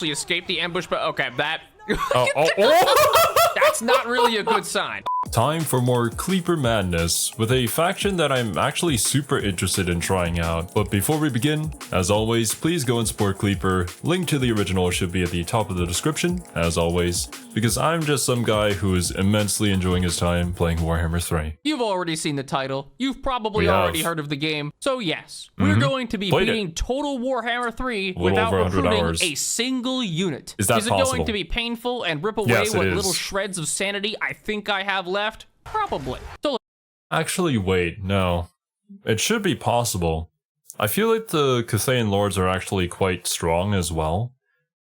escape the ambush, but okay, that... Oh. That's not really a good sign. Time for more Kleaper madness with a faction that I'm actually super interested in trying out. But before we begin, as always, please go and support Kleaper. Link to the original should be at the top of the description, as always, because I'm just some guy who is immensely enjoying his time playing Warhammer 3. You've already seen the title. You've probably already heard of the game. So yes, we're going to be beating Total Warhammer 3 without recruiting a single unit. Is it going to be painful and rip away what little shreds of sanity I think I have left? Probably. So actually, wait, no. It should be possible. I feel like the Cathayan Lords are actually quite strong as well.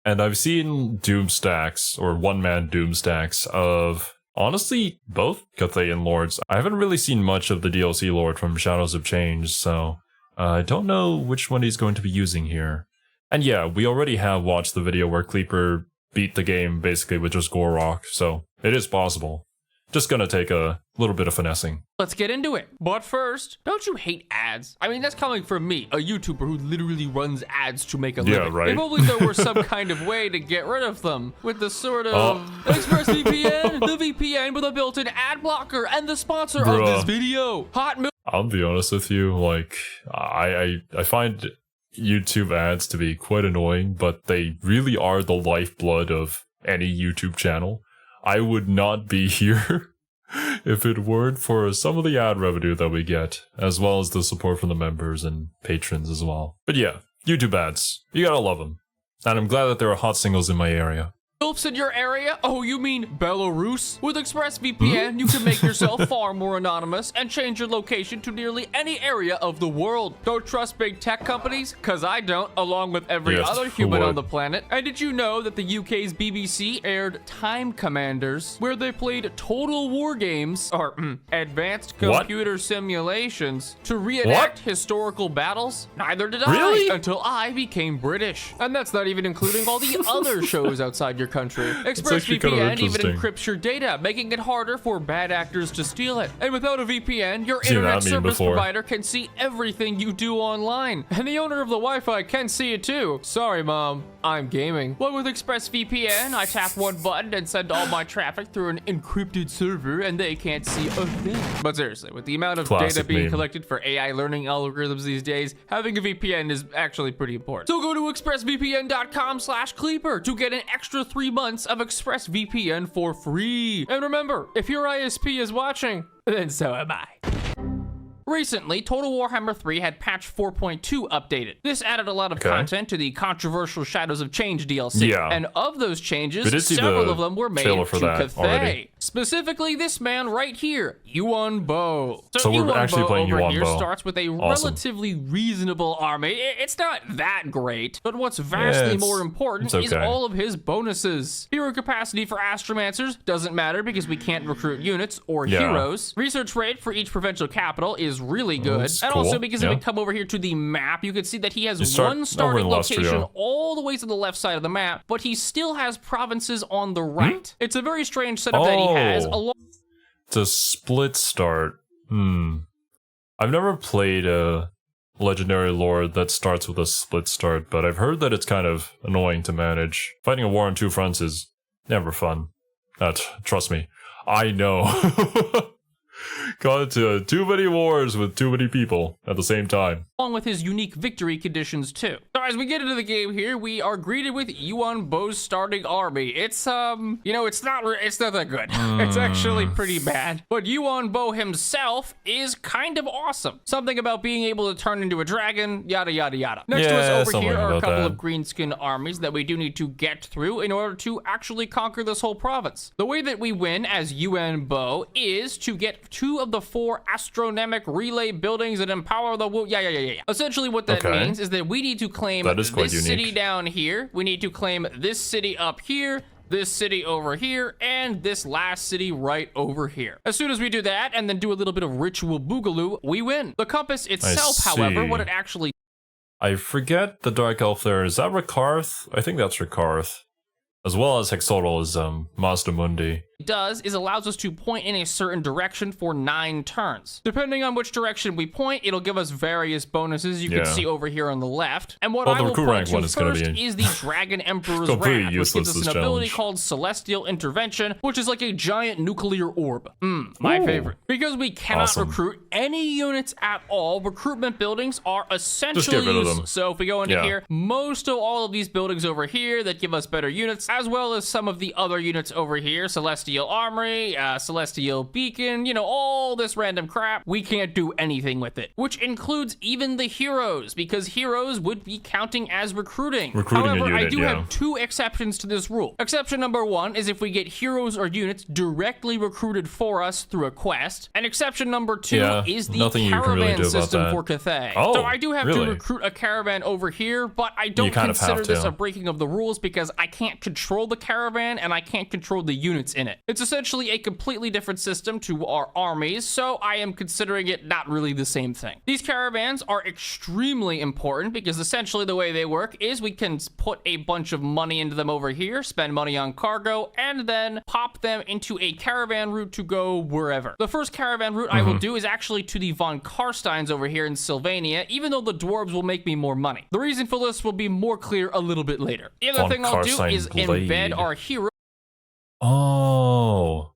And I've seen Doom stacks, or one-man Doom stacks, of, honestly, both Cathayan Lords. I haven't really seen much of the DLC Lord from Shadows of Change, so I don't know which one he's going to be using here. And yeah, we already have watched the video where Kleaper beat the game basically with just Gorok, so it is possible. Just gonna take a little bit of finessing. Let's get into it. But first, don't you hate ads? I mean, that's coming from me, a YouTuber who literally runs ads to make a living. Right. If only there were some kind of way to get rid of them. With the sort of ExpressVPN, the VPN with a built-in ad blocker, and the sponsor of this video. I'll be honest with you, like, I find YouTube ads to be quite annoying, but they really are the lifeblood of any YouTube channel. I would not be here if it weren't for some of the ad revenue that we get, as well as the support from the members and patrons as well. But yeah, YouTube ads. You gotta love them. And I'm glad that there are hot singles in my area. Gulps in your area? Oh, you mean Belarus? With ExpressVPN, you can make yourself far more anonymous and change your location to nearly any area of the world. Don't trust big tech companies? Cause I don't, along with every other human on the planet. And did you know that the UK's BBC aired Time Commanders, where they played total war games, or advanced computer simulations, to reenact historical battles? Neither did I, until I became British. And that's not even including all the other shows outside your country. ExpressVPN even encrypts your data, making it harder for bad actors to steal it. And without a VPN, your internet service provider can see everything you do online. And the owner of the Wi-Fi can see it too. Sorry, Mom, I'm gaming. But with ExpressVPN, I tap one button and send all my traffic through an encrypted server, and they can't see a thing. But seriously, with the amount of data being collected for AI learning algorithms these days, having a VPN is actually pretty important. So go to expressvpn.com/Kleaper to get an extra 3 months of ExpressVPN for free. And remember, if your ISP is watching, then so am I. Recently, Total Warhammer 3 had patch 4.2 updated. This added a lot of content to the controversial Shadows of Change DLC. And of those changes, several of them were made to Cathay. Specifically, this man right here, Yuan Bo. So we're actually playing Yuan Bo. Starts with a relatively reasonable army. It's not that great, but what's vastly more important is all of his bonuses. Hero capacity for Astromancers doesn't matter because we can't recruit units or heroes. Research rate for each provincial capital is really good. And also because if we come over here to the map, you can see that he has one starting location all the way to the left side of the map, but he still has provinces on the right. It's a very strange setup that he has. It's a split start. I've never played a legendary lord that starts with a split start, but I've heard that it's kind of annoying to manage. Fighting a war on two fronts is never fun. Trust me, I know. Got into too many wars with too many people at the same time. Along with his unique victory conditions too. So as we get into the game here, we are greeted with Yuan Bo's starting army. It's you know, it's not that good. It's actually pretty bad. But Yuan Bo himself is kind of awesome. Something about being able to turn into a dragon, yada yada yada. Next to us over here are a couple of greenskin armies that we do need to get through in order to actually conquer this whole province. The way that we win as Yuan Bo is to get 2 of the 4 astronomic relay buildings that empower the Essentially what that means is that we need to claim this city down here. We need to claim this city up here, this city over here, and this last city right over here. As soon as we do that and then do a little bit of ritual boogaloo, we win. The compass itself, however, what it actually... I forget the Dark Elf there. Is that Rakarth? I think that's Rakarth. As well as Hexodal is Mazda Mundi. it does is allows us to point in a certain direction for 9 turns. Depending on which direction we point, it'll give us various bonuses you can see over here on the left. And what I will point to first is the Dragon Emperor's Wrath, which gives us an ability called Celestial Intervention, which is like a giant nuclear orb. My favorite. Because we cannot recruit any units at all, recruitment buildings are essentially useless. So if we go into here, most of all of these buildings over here that give us better units, as well as some of the other units over here, Celestial Armory, Celestial Beacon, you know, all this random crap, we can't do anything with it, which includes even the heroes, because heroes would be counting as recruiting. However, I do have 2 exceptions to this rule. Exception number 1 is if we get heroes or units directly recruited for us through a quest, and exception number 2 is the caravan system for Cathay. So I do have to recruit a caravan over here, but I don't consider this a breaking of the rules because I can't control the caravan and I can't control the units in it. It's essentially a completely different system to our armies, so I am considering it not really the same thing. These caravans are extremely important because essentially the way they work is we can put a bunch of money into them over here, spend money on cargo, and then pop them into a caravan route to go wherever. The first caravan route I will do is actually to the von Karsteins over here in Sylvania, even though the dwarves will make me more money. The reason for this will be more clear a little bit later. The other thing I'll do is embed our hero. Oh.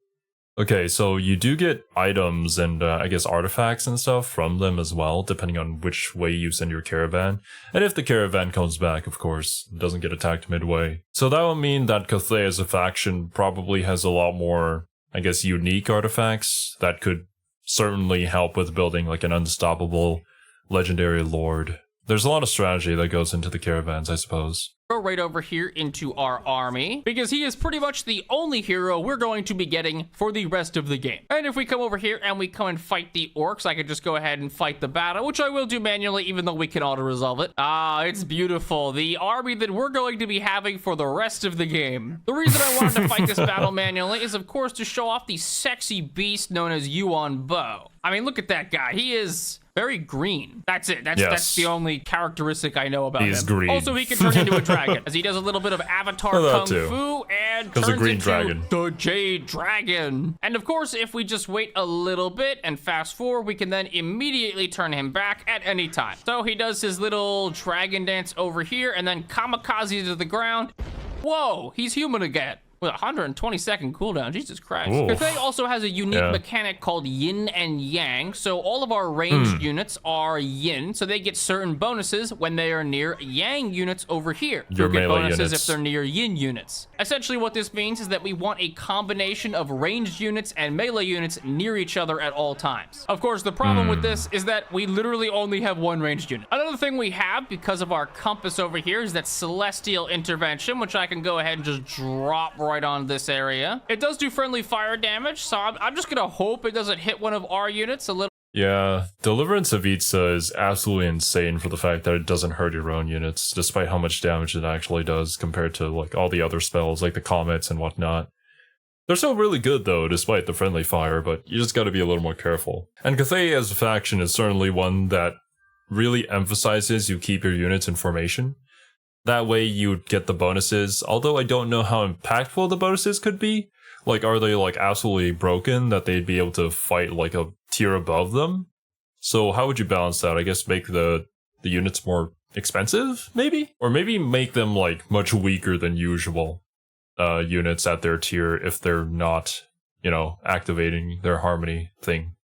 Okay, so you do get items and I guess artifacts and stuff from them as well, depending on which way you send your caravan. And if the caravan comes back, of course, it doesn't get attacked midway. So that would mean that Cathay as a faction probably has a lot more, I guess, unique artifacts that could certainly help with building like an unstoppable legendary lord. There's a lot of strategy that goes into the caravans, I suppose. Right over here into our army, because he is pretty much the only hero we're going to be getting for the rest of the game. And if we come over here and we come and fight the orcs, I could just go ahead and fight the battle, which I will do manually, even though we can auto-resolve it. Ah, it's beautiful. The army that we're going to be having for the rest of the game. The reason I wanted to fight this battle manually is, of course, to show off the sexy beast known as Yuan Bo. I mean, look at that guy. He is very green. That's it. That's the only characteristic I know about him. He's green. Also, he can turn into a dragon, as he does a little bit of Avatar Kung Fu and turns into the Jade Dragon. And of course, if we just wait a little bit and fast forward, we can then immediately turn him back at any time. So he does his little dragon dance over here and then kamikaze to the ground. Whoa, he's human again. With 120-second cooldown, Jesus Christ. Cathay also has a unique mechanic called yin and yang. So all of our ranged units are yin, so they get certain bonuses when they are near yang units over here. You'll get bonuses if they're near yin units. Essentially what this means is that we want a combination of ranged units and melee units near each other at all times. Of course, the problem with this is that we literally only have one ranged unit. Another thing we have because of our compass over here is that Celestial Intervention, which I can go ahead and just drop right on this area. It does do friendly fire damage, so I'm just gonna hope it doesn't hit one of our units a little. Yeah, Deliverance of Itza is absolutely insane for the fact that it doesn't hurt your own units, despite how much damage it actually does compared to like all the other spells, like the comets and whatnot. They're still really good though, despite the friendly fire, but you just gotta be a little more careful. And Cathay as a faction is certainly one that really emphasizes you keep your units in formation. That way you get the bonuses, although I don't know how impactful the bonuses could be. Like, are they like absolutely broken that they'd be able to fight like a tier above them? So how would you balance that? I guess make the units more expensive, maybe? Or maybe make them like much weaker than usual units at their tier if they're not, you know, activating their harmony thing.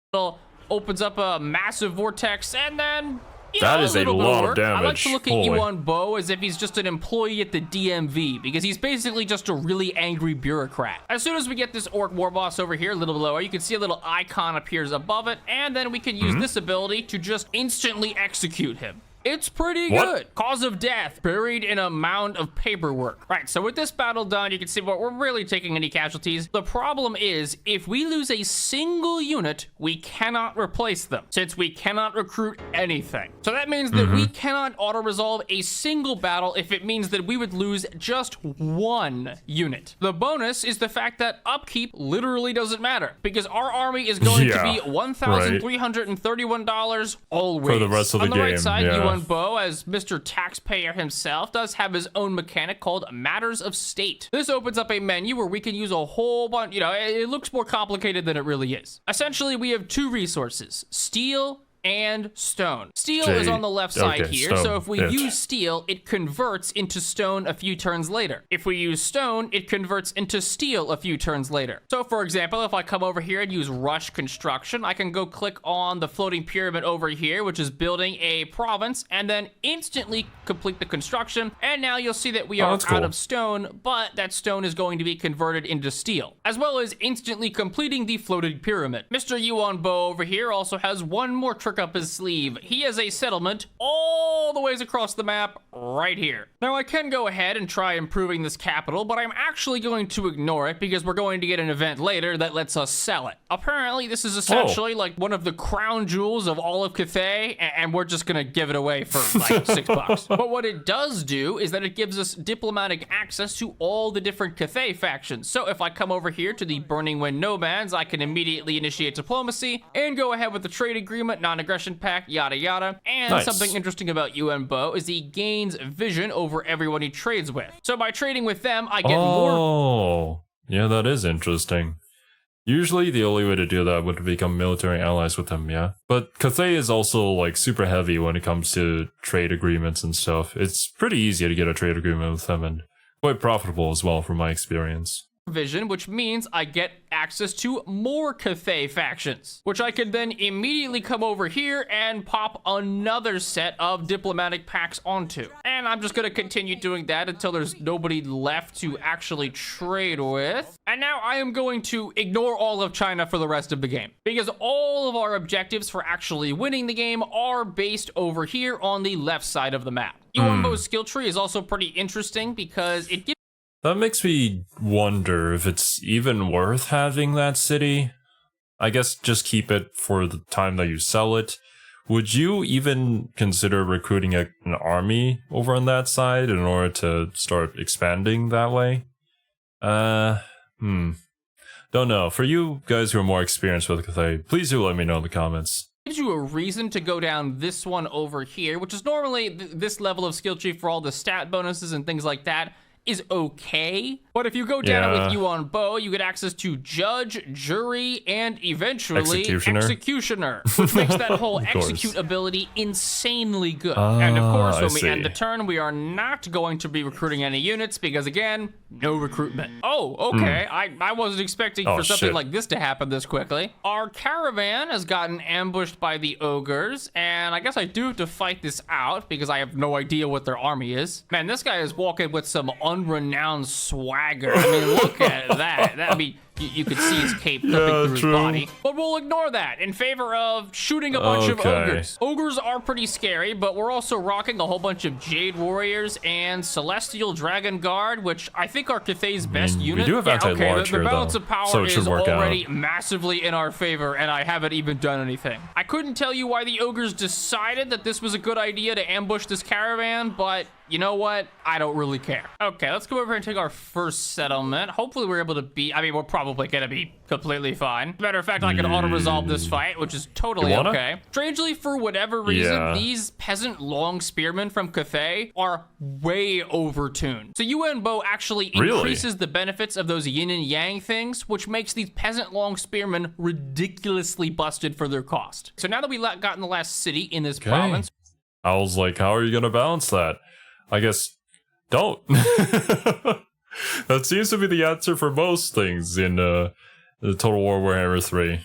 Opens up a massive vortex and then... That is a lot of damage. I like to look at Yuan Bo as if he's just an employee at the DMV, because he's basically just a really angry bureaucrat. As soon as we get this orc war boss over here, a little below, you can see a little icon appears above it, and then we can use this ability to just instantly execute him. It's pretty good. Cause of death, buried in a mound of paperwork. Right, so with this battle done, you can see we're really taking any casualties. The problem is, if we lose a single unit, we cannot replace them, since we cannot recruit anything. So that means that we cannot auto-resolve a single battle if it means that we would lose just one unit. The bonus is the fact that upkeep literally doesn't matter, because our army is going to be $1,331 always. For the rest of the game, on the right side, Yuan Yuan Bo, as Mr. Taxpayer himself, does have his own mechanic called Matters of State. This opens up a menu where we can use a whole bunch, it looks more complicated than it really is. Essentially, we have two resources, steel and stone. Steel is on the left side here, stone. So if we use steel, it converts into stone a few turns later. If we use stone, it converts into steel a few turns later. So for example, if I come over here and use rush construction, I can go click on the floating pyramid over here, which is building a province, and then instantly complete the construction. And now you'll see that we are out of stone, but that stone is going to be converted into steel, as well as instantly completing the floating pyramid. Mr. Yuan Bo over here also has one more trick up his sleeve. He has a settlement all the ways across the map right here. Now I can go ahead and try improving this capital, but I'm actually going to ignore it because we're going to get an event later that lets us sell it. Apparently this is essentially like one of the crown jewels of all of Cathay, and we're just gonna give it away for like $6. But what it does do is that it gives us diplomatic access to all the different Cathay factions. So if I come over here to the Burning Wind Nomads, I can immediately initiate diplomacy and go ahead with the trade agreement, non-aggression pact, yada yada. And something interesting about Yuan Bo is he gains vision over everyone he trades with. So by trading with them, I get more. Oh, yeah, that is interesting. Usually the only way to do that would become military allies with them, yeah. But Cathay is also like super heavy when it comes to trade agreements and stuff. It's pretty easy to get a trade agreement with them and quite profitable as well from my experience. Vision, which means I get access to more Cathay factions, which I can then immediately come over here and pop another set of diplomatic pacts onto. And I'm just going to continue doing that until there's nobody left to actually trade with. And now I am going to ignore all of China for the rest of the game, because all of our objectives for actually winning the game are based over here on the left side of the map. Yuan Bo's skill tree is also pretty interesting because it gives. That makes me wonder if it's even worth having that city. I guess just keep it for the time that you sell it. Would you even consider recruiting an army over on that side in order to start expanding that way? Don't know. For you guys who are more experienced with Cathay, please do let me know in the comments. Gives you a reason to go down this one over here, which is normally this level of skill tree for all the stat bonuses and things like that is okay. But if you go down with Yuan Bo, you get access to judge, jury, and eventually executioner, which makes that whole execute ability insanely good. And of course, when we end the turn, we are not going to be recruiting any units because, again, no recruitment. Oh, okay. I wasn't expecting for something like this to happen this quickly. Our caravan has gotten ambushed by the ogres, and I guess I do have to fight this out because I have no idea what their army is. Man, this guy is walking with some unrenowned swagger. I mean, look at that. I mean, you could see his cape clipping through his body. But we'll ignore that in favor of shooting a bunch of ogres. Ogres are pretty scary, but we're also rocking a whole bunch of Jade Warriors and Celestial Dragon Guard, which I think are Cathay's best unit. We do have anti-large the here, balance of power so is already massively in our favor, and I haven't even done anything. I couldn't tell you why the ogres decided that this was a good idea to ambush this caravan, but you know what? I don't really care. Okay, let's go over and take our first settlement. Hopefully we're able to beat, I mean, we're probably gonna be completely fine. Matter of fact, I can auto-resolve this fight, which is totally okay. Strangely, for whatever reason, these peasant long spearmen from Cathay are way overtuned. So Yuan Bo actually increases the benefits of those yin and yang things, which makes these peasant long spearmen ridiculously busted for their cost. So now that we gotten the last city in this province. I was like, how are you gonna balance that? I guess don't. That seems to be the answer for most things in the Total War Warhammer 3.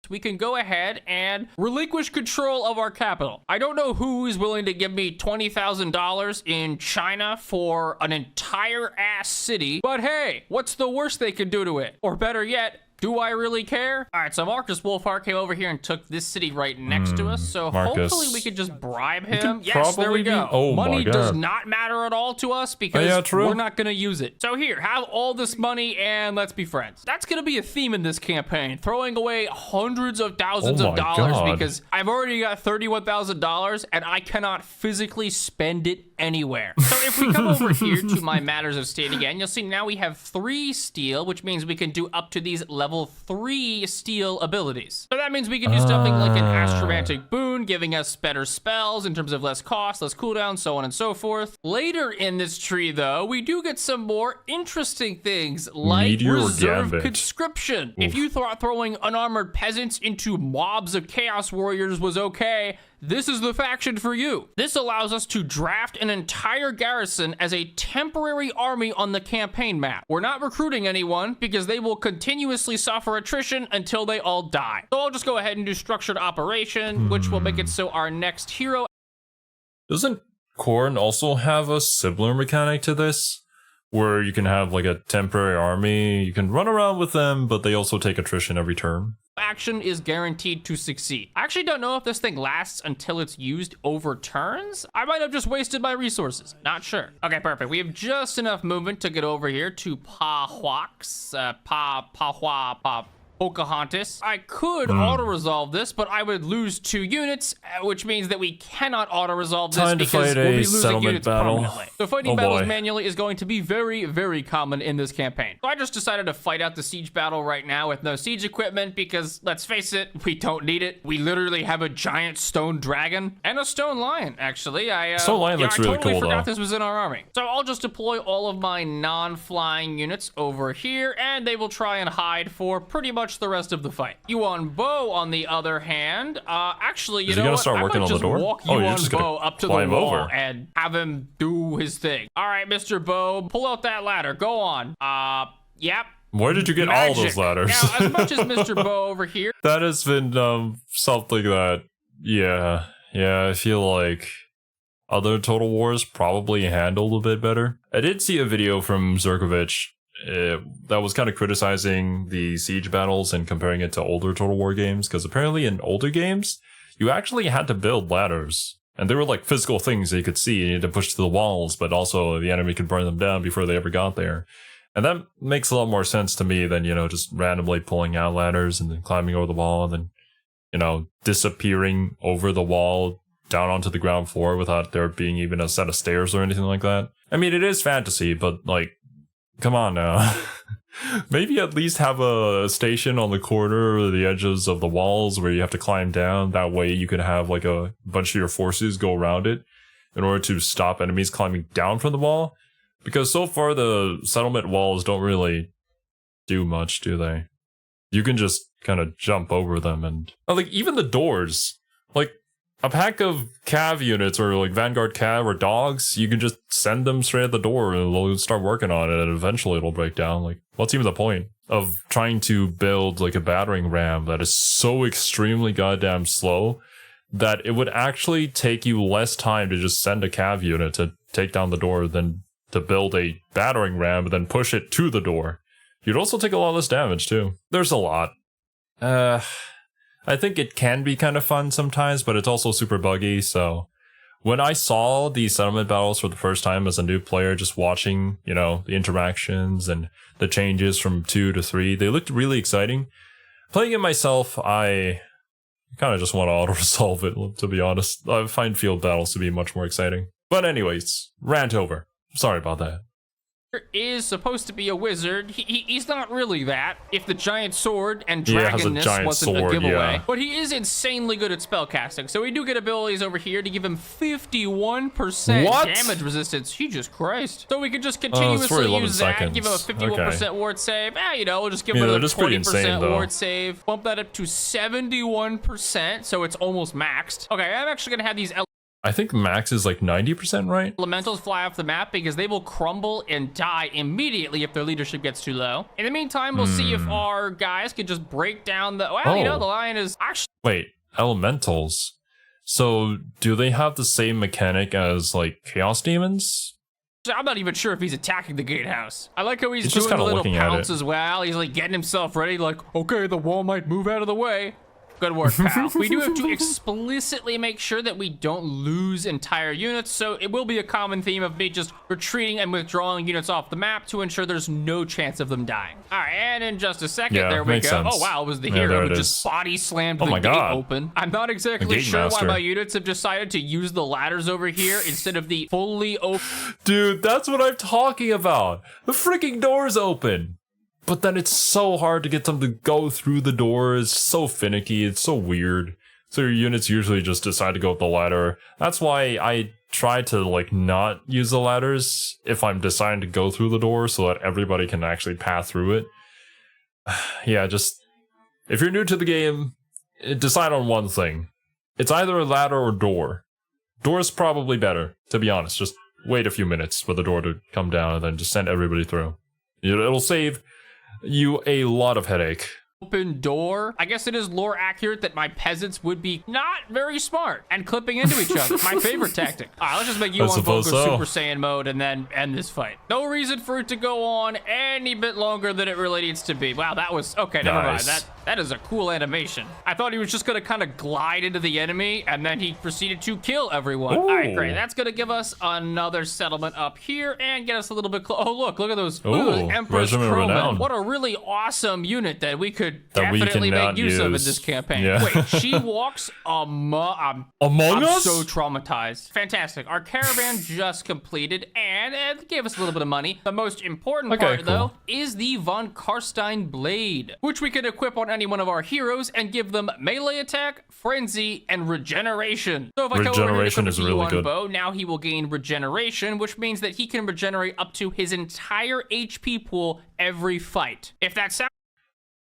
We can go ahead and relinquish control of our capital. I don't know who is willing to give me $20,000 in China for an entire ass city, but hey, what's the worst they could do to it? Or better yet, do I really care? All right, so Marcus Wolfheart came over here and took this city right next to us, so hopefully we could just bribe him. Yes, there we go. Money does not matter at all to us because we're not gonna use it. So here, have all this money and let's be friends. That's gonna be a theme in this campaign, throwing away hundreds of thousands of dollars because I've already got $31,000 and I cannot physically spend it anywhere. So if we come over here to my Matters of State again, you'll see now we have 3 steel, which means we can do up to these level 3 steel abilities. So that means we can do something like an astromantic boon, giving us better spells in terms of less cost, less cooldown, so on and so forth. Later in this tree, though, we do get some more interesting things like Meteor reserve Gambit. conscription. If you thought throwing unarmored peasants into mobs of chaos warriors was okay, this is the faction for you. This allows us to draft an entire garrison as a temporary army on the campaign map. We're not recruiting anyone because they will continuously suffer attrition until they all die. So I'll just go ahead and do structured operation, which will make it so our next hero. Doesn't Korn also have a similar mechanic to this? Where you can have like a temporary army, you can run around with them, but they also take attrition every turn. Action is guaranteed to succeed. I actually don't know if this thing lasts until it's used over turns. I might have just wasted my resources. Not sure. Okay, perfect. We have just enough movement to get over here to Pocahontas. I could auto-resolve this, but I would lose 2 units, which means that we cannot auto-resolve this because we'll be losing units permanently. So fighting battles manually is going to be very, very common in this campaign. So I just decided to fight out the siege battle right now with no siege equipment because, let's face it, we don't need it. We literally have a giant stone dragon and a stone lion, actually. Stone lion looks really cool, though. I totally forgot this was in our army. So I'll just deploy all of my non-flying units over here, and they will try and hide for pretty much the rest of the fight. Yuan Bo, on the other hand, actually, you know what? I might just walk Yuan Bo up to the wall and have him do his thing. All right, Mr. Bo, pull out that ladder. Go on. Yep. Where did you get all those ladders? Now, as much as Mr. Bo over here. That has been something that, yeah, I feel like other Total Wars probably handled a bit better. I did see a video from Zerkovich that was kind of criticizing the siege battles and comparing it to older Total War games, because apparently in older games, you actually had to build ladders. And they were like physical things that you could see, and you had to push to the walls, but also the enemy could burn them down before they ever got there. And that makes a lot more sense to me than, you know, just randomly pulling out ladders and then climbing over the wall and then, you know, disappearing over the wall down onto the ground floor without there being even a set of stairs or anything like that. I mean, it is fantasy, but like, come on now. Maybe at least have a station on the corner or the edges of the walls where you have to climb down. That way you can have like a bunch of your forces go around it in order to stop enemies climbing down from the wall. Because so far the settlement walls don't really do much, do they? You can just kind of jump over them and... like, even the doors. Like, a pack of cav units or like Vanguard cav or dogs, you can just send them straight at the door and they'll start working on it and eventually it'll break down. Like, what's even the point of trying to build like a battering ram that is so extremely goddamn slow that it would actually take you less time to just send a cav unit to take down the door than to build a battering ram and then push it to the door. You'd also take a lot less damage too. There's a lot. I think it can be kind of fun sometimes, but it's also super buggy, so... When I saw the settlement battles for the first time as a new player, just watching, you know, the interactions and the changes from 2 to 3, they looked really exciting. Playing it myself, I kind of just want to auto-resolve it, to be honest. I find field battles to be much more exciting. But anyways, rant over. Sorry about that. Is supposed to be a wizard. He's not really that. If the giant sword and dragonness wasn't a giveaway. Yeah. But he is insanely good at spellcasting. So we do get abilities over here to give him 51% damage resistance. Jesus Christ. So we can just continuously use that. Give him a 51% ward save. You know, we'll just give him a 20% ward save. Bump that up to 71%. So it's almost maxed. Okay, I'm actually going to have these... I think max is like 90%, right? Elementals fly off the map because they will crumble and die immediately if their leadership gets too low. In the meantime, we'll see if our guys can just break down the... Well, you know, the lion is actually... Wait, elementals? So, do they have the same mechanic as, like, chaos demons? I'm not even sure if he's attacking the gatehouse. I like how he's doing a little pounce as well. He's like getting himself ready, like, okay, the wall might move out of the way. Good work, pal. We do have to explicitly make sure that we don't lose entire units, so it will be a common theme of me just retreating and withdrawing units off the map to ensure there's no chance of them dying. All right, and in just a second, there we go. Sense. Oh, wow, it was the hero who just body slammed the gate open. I'm not exactly sure why my units have decided to use the ladders over here instead of the fully open. Dude, that's what I'm talking about. The freaking door's open. But then it's so hard to get them to go through the door. It's so finicky. It's so weird. So your units usually just decide to go with the ladder. That's why I try to, like, not use the ladders if I'm deciding to go through the door so that everybody can actually pass through it. Yeah, just... if you're new to the game, decide on one thing. It's either a ladder or door. Door's probably better, to be honest. Just wait a few minutes for the door to come down and then just send everybody through. It'll save you a lot of headache. Open door. I guess it is lore accurate that my peasants would be not very smart and clipping into each other. My favorite tactic. All right, let's just make you on Vulgar Super Saiyan mode and then end this fight. No reason for it to go on any bit longer than it really needs to be. Wow, that was okay. Never mind. That is a cool animation. I thought he was just gonna kind of glide into the enemy and then he proceeded to kill everyone. Ooh. All right, great. That's gonna give us another settlement up here and get us a little bit close. Oh, look at those. Look at those Empress Crowmen. What a really awesome unit that we could definitely make use of in this campaign. Yeah. Wait, she walks among us? So traumatized. Fantastic. Our caravan just completed and it gave us a little bit of money. The most important part, though, is the Von Karstein Blade, which we can equip on any one of our heroes and give them melee attack, frenzy, and regeneration. So if I go over here to really good. Bow, now he will gain regeneration, which means that he can regenerate up to his entire HP pool every fight. If that sounds...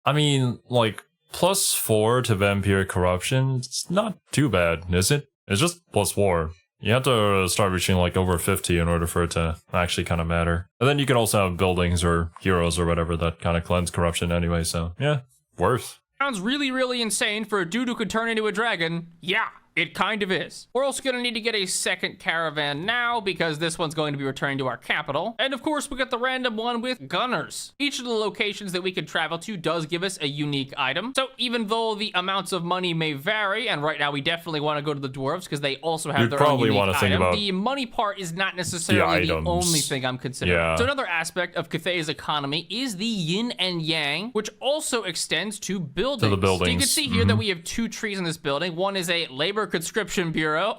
I mean, like, +4 to Vampire Corruption, it's not too bad, is it? It's just +4. You have to start reaching, like, over 50 in order for it to actually kind of matter. And then you can also have buildings or heroes or whatever that kind of cleanse corruption anyway, so, yeah, worth. Sounds really, really insane for a dude who could turn into a dragon. Yeah. It kind of is. We're also gonna need to get a second caravan now because this one's going to be returning to our capital. And of course, we got the random one with gunners. Each of the locations that we can travel to does give us a unique item. So even though the amounts of money may vary, and right now we definitely want to go to the dwarves because they also have their own unique item, the money part is not necessarily the only thing I'm considering. Yeah. So another aspect of Cathay's economy is the yin and yang, which also extends to buildings. To the buildings. So you can see here that we have two trees in this building. One is a labor conscription bureau.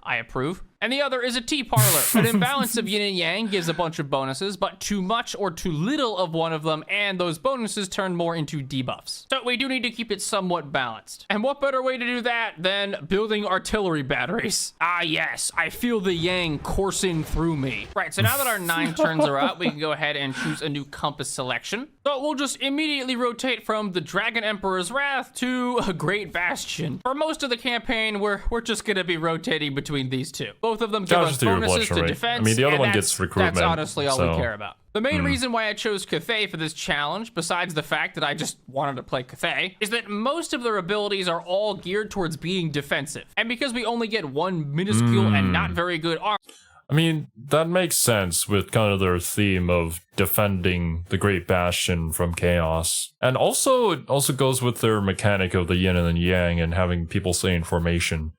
I approve. And the other is a tea parlor. An imbalance of yin and yang gives a bunch of bonuses, but too much or too little of one of them, and those bonuses turn more into debuffs. So we do need to keep it somewhat balanced. And what better way to do that than building artillery batteries? Ah, yes, I feel the yang coursing through me. Right, so now that our 9 turns are up, we can go ahead and choose a new compass selection. So we'll just immediately rotate from the Dragon Emperor's Wrath to a Great Bastion. For most of the campaign, we're just gonna be rotating between these two. Both of them give us bonuses to defense. I mean, the other one gets recruitment. That's honestly all we care about. The main reason why I chose Cathay for this challenge, besides the fact that I just wanted to play Cathay, is that most of their abilities are all geared towards being defensive. And because we only get one minuscule and not very good arm... I mean, that makes sense with kind of their theme of defending the Great Bastion from chaos. And also, it also goes with their mechanic of the yin and the yang and having people stay in formation.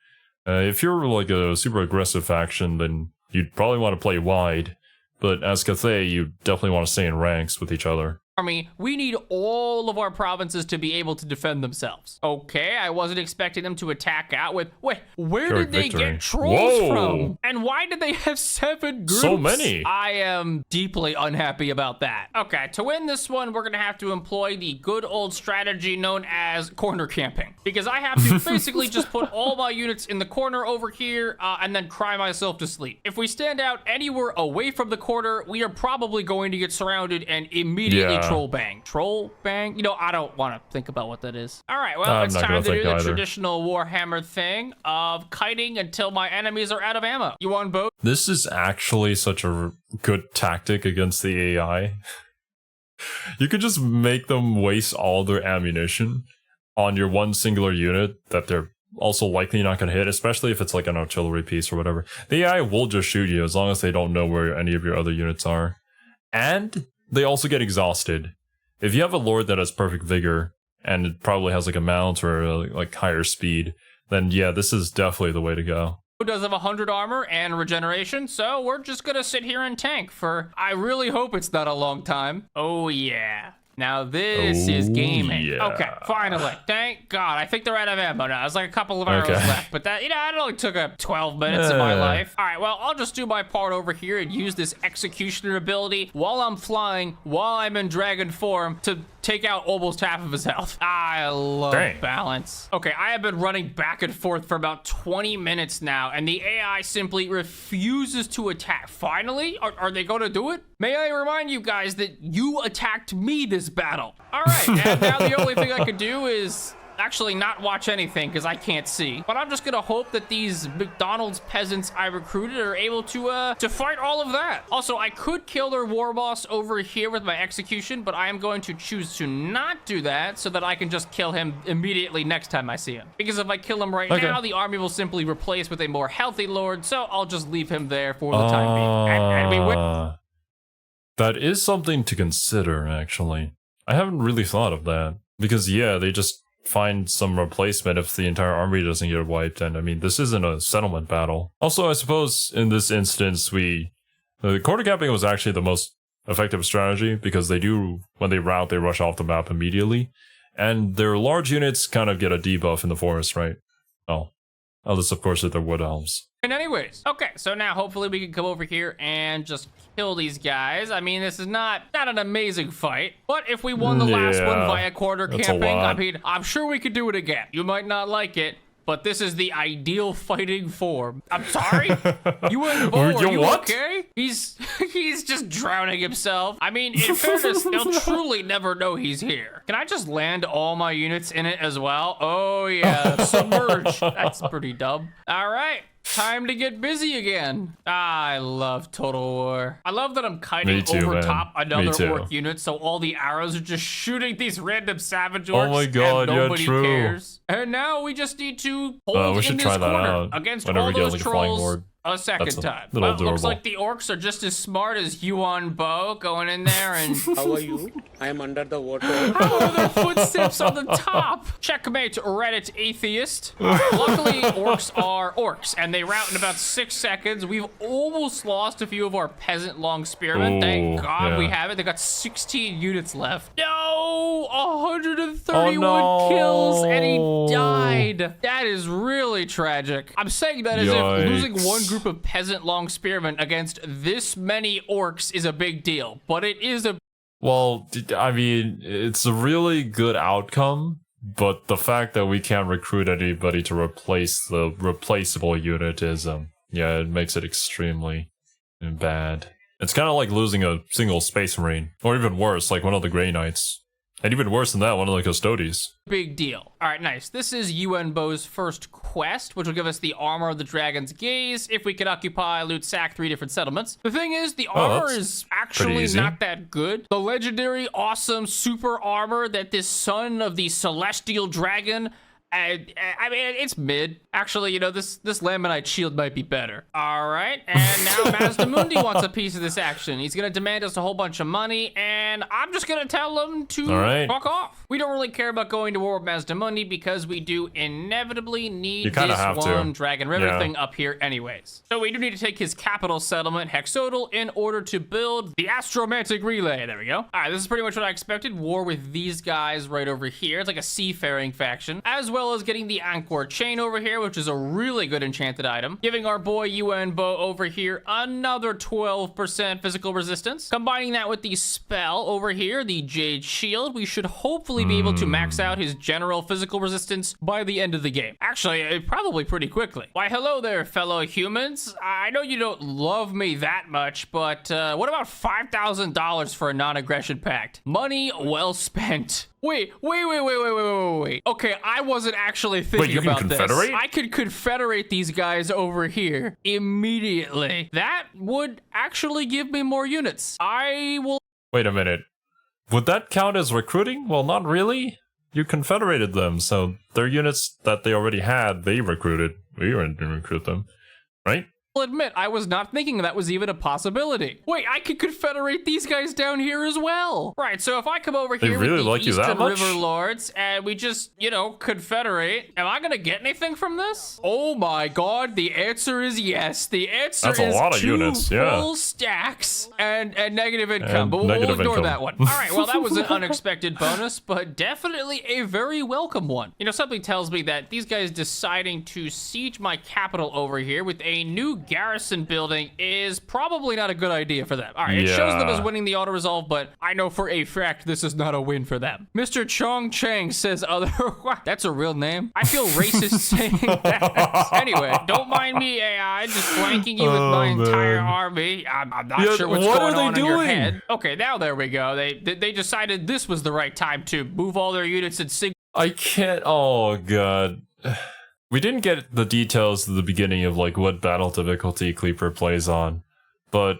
If you're like a super aggressive faction, then you'd probably want to play wide. But as Cathay, you definitely want to stay in ranks with each other. Army, we need all of our provinces to be able to defend themselves. Okay, I wasn't expecting them to attack out with... Wait, where did they get trolls from? And why did they have 7 groups? So many. I am deeply unhappy about that. Okay, to win this one, we're gonna have to employ the good old strategy known as corner camping. Because I have to basically just put all my units in the corner over here and then cry myself to sleep. If we stand out anywhere away from the corner, we are probably going to get surrounded and immediately troll bang. You know, I don't want to think about what that is. All right, well, it's time to do the traditional Warhammer thing of kiting until my enemies are out of ammo. You on boat? This is actually such a good tactic against the AI. You could just make them waste all their ammunition on your one singular unit that they're also likely not going to hit, especially if it's like an artillery piece or whatever. The AI will just shoot you as long as they don't know where any of your other units are. And they also get exhausted. If you have a lord that has perfect vigor and it probably has like a mount or like higher speed, then yeah, this is definitely the way to go. Who does have 100 armor and regeneration, so we're just gonna sit here and tank for, I really hope it's not a long time. Oh yeah. Now this is gaming. Yeah. Okay, finally. Thank God. I think they're out of ammo now. There's like a couple of arrows left, but that, it only took 12 minutes of my life. All right, well, I'll just do my part over here and use this executioner ability while I'm flying, while I'm in dragon form to take out almost half of his health. I love balance. Okay, I have been running back and forth for about 20 minutes now, and the AI simply refuses to attack. Finally? Are they going to do it? May I remind you guys that you attacked me this battle. All right, and now the only thing I could do is actually not watch anything because I can't see. But I'm just gonna hope that these McDonald's peasants I recruited are able to fight all of that. Also, I could kill their war boss over here with my execution, but I am going to choose to not do that so that I can just kill him immediately next time I see him. Because if I kill him right now, the army will simply replace with a more healthy lord, so I'll just leave him there for the time being. And we win. That is something to consider, actually. I haven't really thought of that. Because, yeah, they just find some replacement if the entire army doesn't get wiped. And, I mean, this isn't a settlement battle. Also, I suppose in this instance, the quarter capping was actually the most effective strategy because they do, when they rout, they rush off the map immediately. And their large units kind of get a debuff in the forest, right? Oh, this, of course, are the wood elves. And anyways, okay, so now hopefully we can come over here and just kill these guys. I mean, this is not an amazing fight, but if we won the last one via quarter camping, I mean, I'm sure we could do it again. You might not like it, but this is the ideal fighting form. I'm sorry? You went bored. Are you okay? He's just drowning himself. I mean, in fairness, he'll truly never know he's here. Can I just land all my units in it as well? Oh yeah, submerge. That's pretty dumb. All right. Time to get busy again. I love Total War. I love that I'm kiting over top another orc unit, so all the arrows are just shooting these random savage orcs. Oh my god, and nobody true. cares. And now we just need to hold in this corner against all those trolls a second time. Well, looks like the orcs are just as smart as Yuan Bo going in there and... How are you? I am under the water. How are the footsteps on the top? Checkmate, Reddit atheist. Luckily, orcs are orcs, and they rout in about 6 seconds. We've almost lost a few of our peasant long spearmen. Thank God we have it. They got 16 units left. No! 131 kills, and he died. That is really tragic. I'm saying that as if losing one group of peasant long spearmen against this many orcs is a big deal, but it is a... Well, I mean, it's a really good outcome, but the fact that we can't recruit anybody to replace the replaceable unit is, yeah, it makes it extremely bad. It's kind of like losing a single space marine, or even worse, like one of the Grey Knights. And even worse than that, one of the Custodes. Big deal. All right, nice. This is Yuan Bo's first quest, which will give us the Armor of the Dragon's Gaze if we can occupy, loot, sack 3 different settlements. The thing is, the armor is actually not that good. The legendary, awesome, super armor that this son of the Celestial Dragon... I mean, it's mid. Actually, you know, this Lamanite shield might be better. All right, and now Mazdamundi wants a piece of this action. He's gonna demand us a whole bunch of money, and I'm just gonna tell him to fuck off. We don't really care about going to war with Mazdamundi because we do inevitably need this one Dragon River thing up here anyways. So we do need to take his capital settlement, Hexodal, in order to build the Astromantic Relay. There we go. All right, this is pretty much what I expected. War with these guys right over here. It's like a seafaring faction, as well as getting the Anchor Chain over here, which is a really good enchanted item, giving our boy Yuan Bo over here another 12% physical resistance. Combining that with the spell over here, the Jade Shield, we should hopefully be able to max out his general physical resistance by the end of the game. Actually, probably pretty quickly. Why, hello there, fellow humans. I know you don't love me that much, but what about $5,000 for a non-aggression pact? Money well spent. Wait. Okay, I wasn't actually thinking about this. I could confederate these guys over here immediately. That would actually give me more units. I will... Wait a minute. Would that count as recruiting? Well, not really. You confederated them, so their units that they already had, they recruited. We didn't recruit them, right? I'll admit, I was not thinking that was even a possibility. Wait, I could confederate these guys down here as well. Right, so if I come over here really with the like you that Eastern much? River Lords and we just, you know, confederate, am I gonna get anything from this? Oh my god, the answer is yes. The answer That's a is lot of 2 units, yeah. full stacks and negative income, And but we'll negative ignore income. that one. All right, well, that was an unexpected bonus, but definitely a very welcome one. You know, something tells me that these guys deciding to siege my capital over here with a new garrison building is probably not a good idea for them. All right, it shows them as Yeah. winning the auto-resolve, but I know for a fact this is not a win for them. Mr. Chong Chang says other... That's a real name? I feel racist saying that. Anyway, don't mind me, AI, just flanking you with my entire army. I'm not sure what's what going are they on in your doing? head. Okay, now there we go. They decided this was the right time to move all their units in sync. I can't. Oh god. We didn't get the details at the beginning of like what battle difficulty Kleaper plays on, but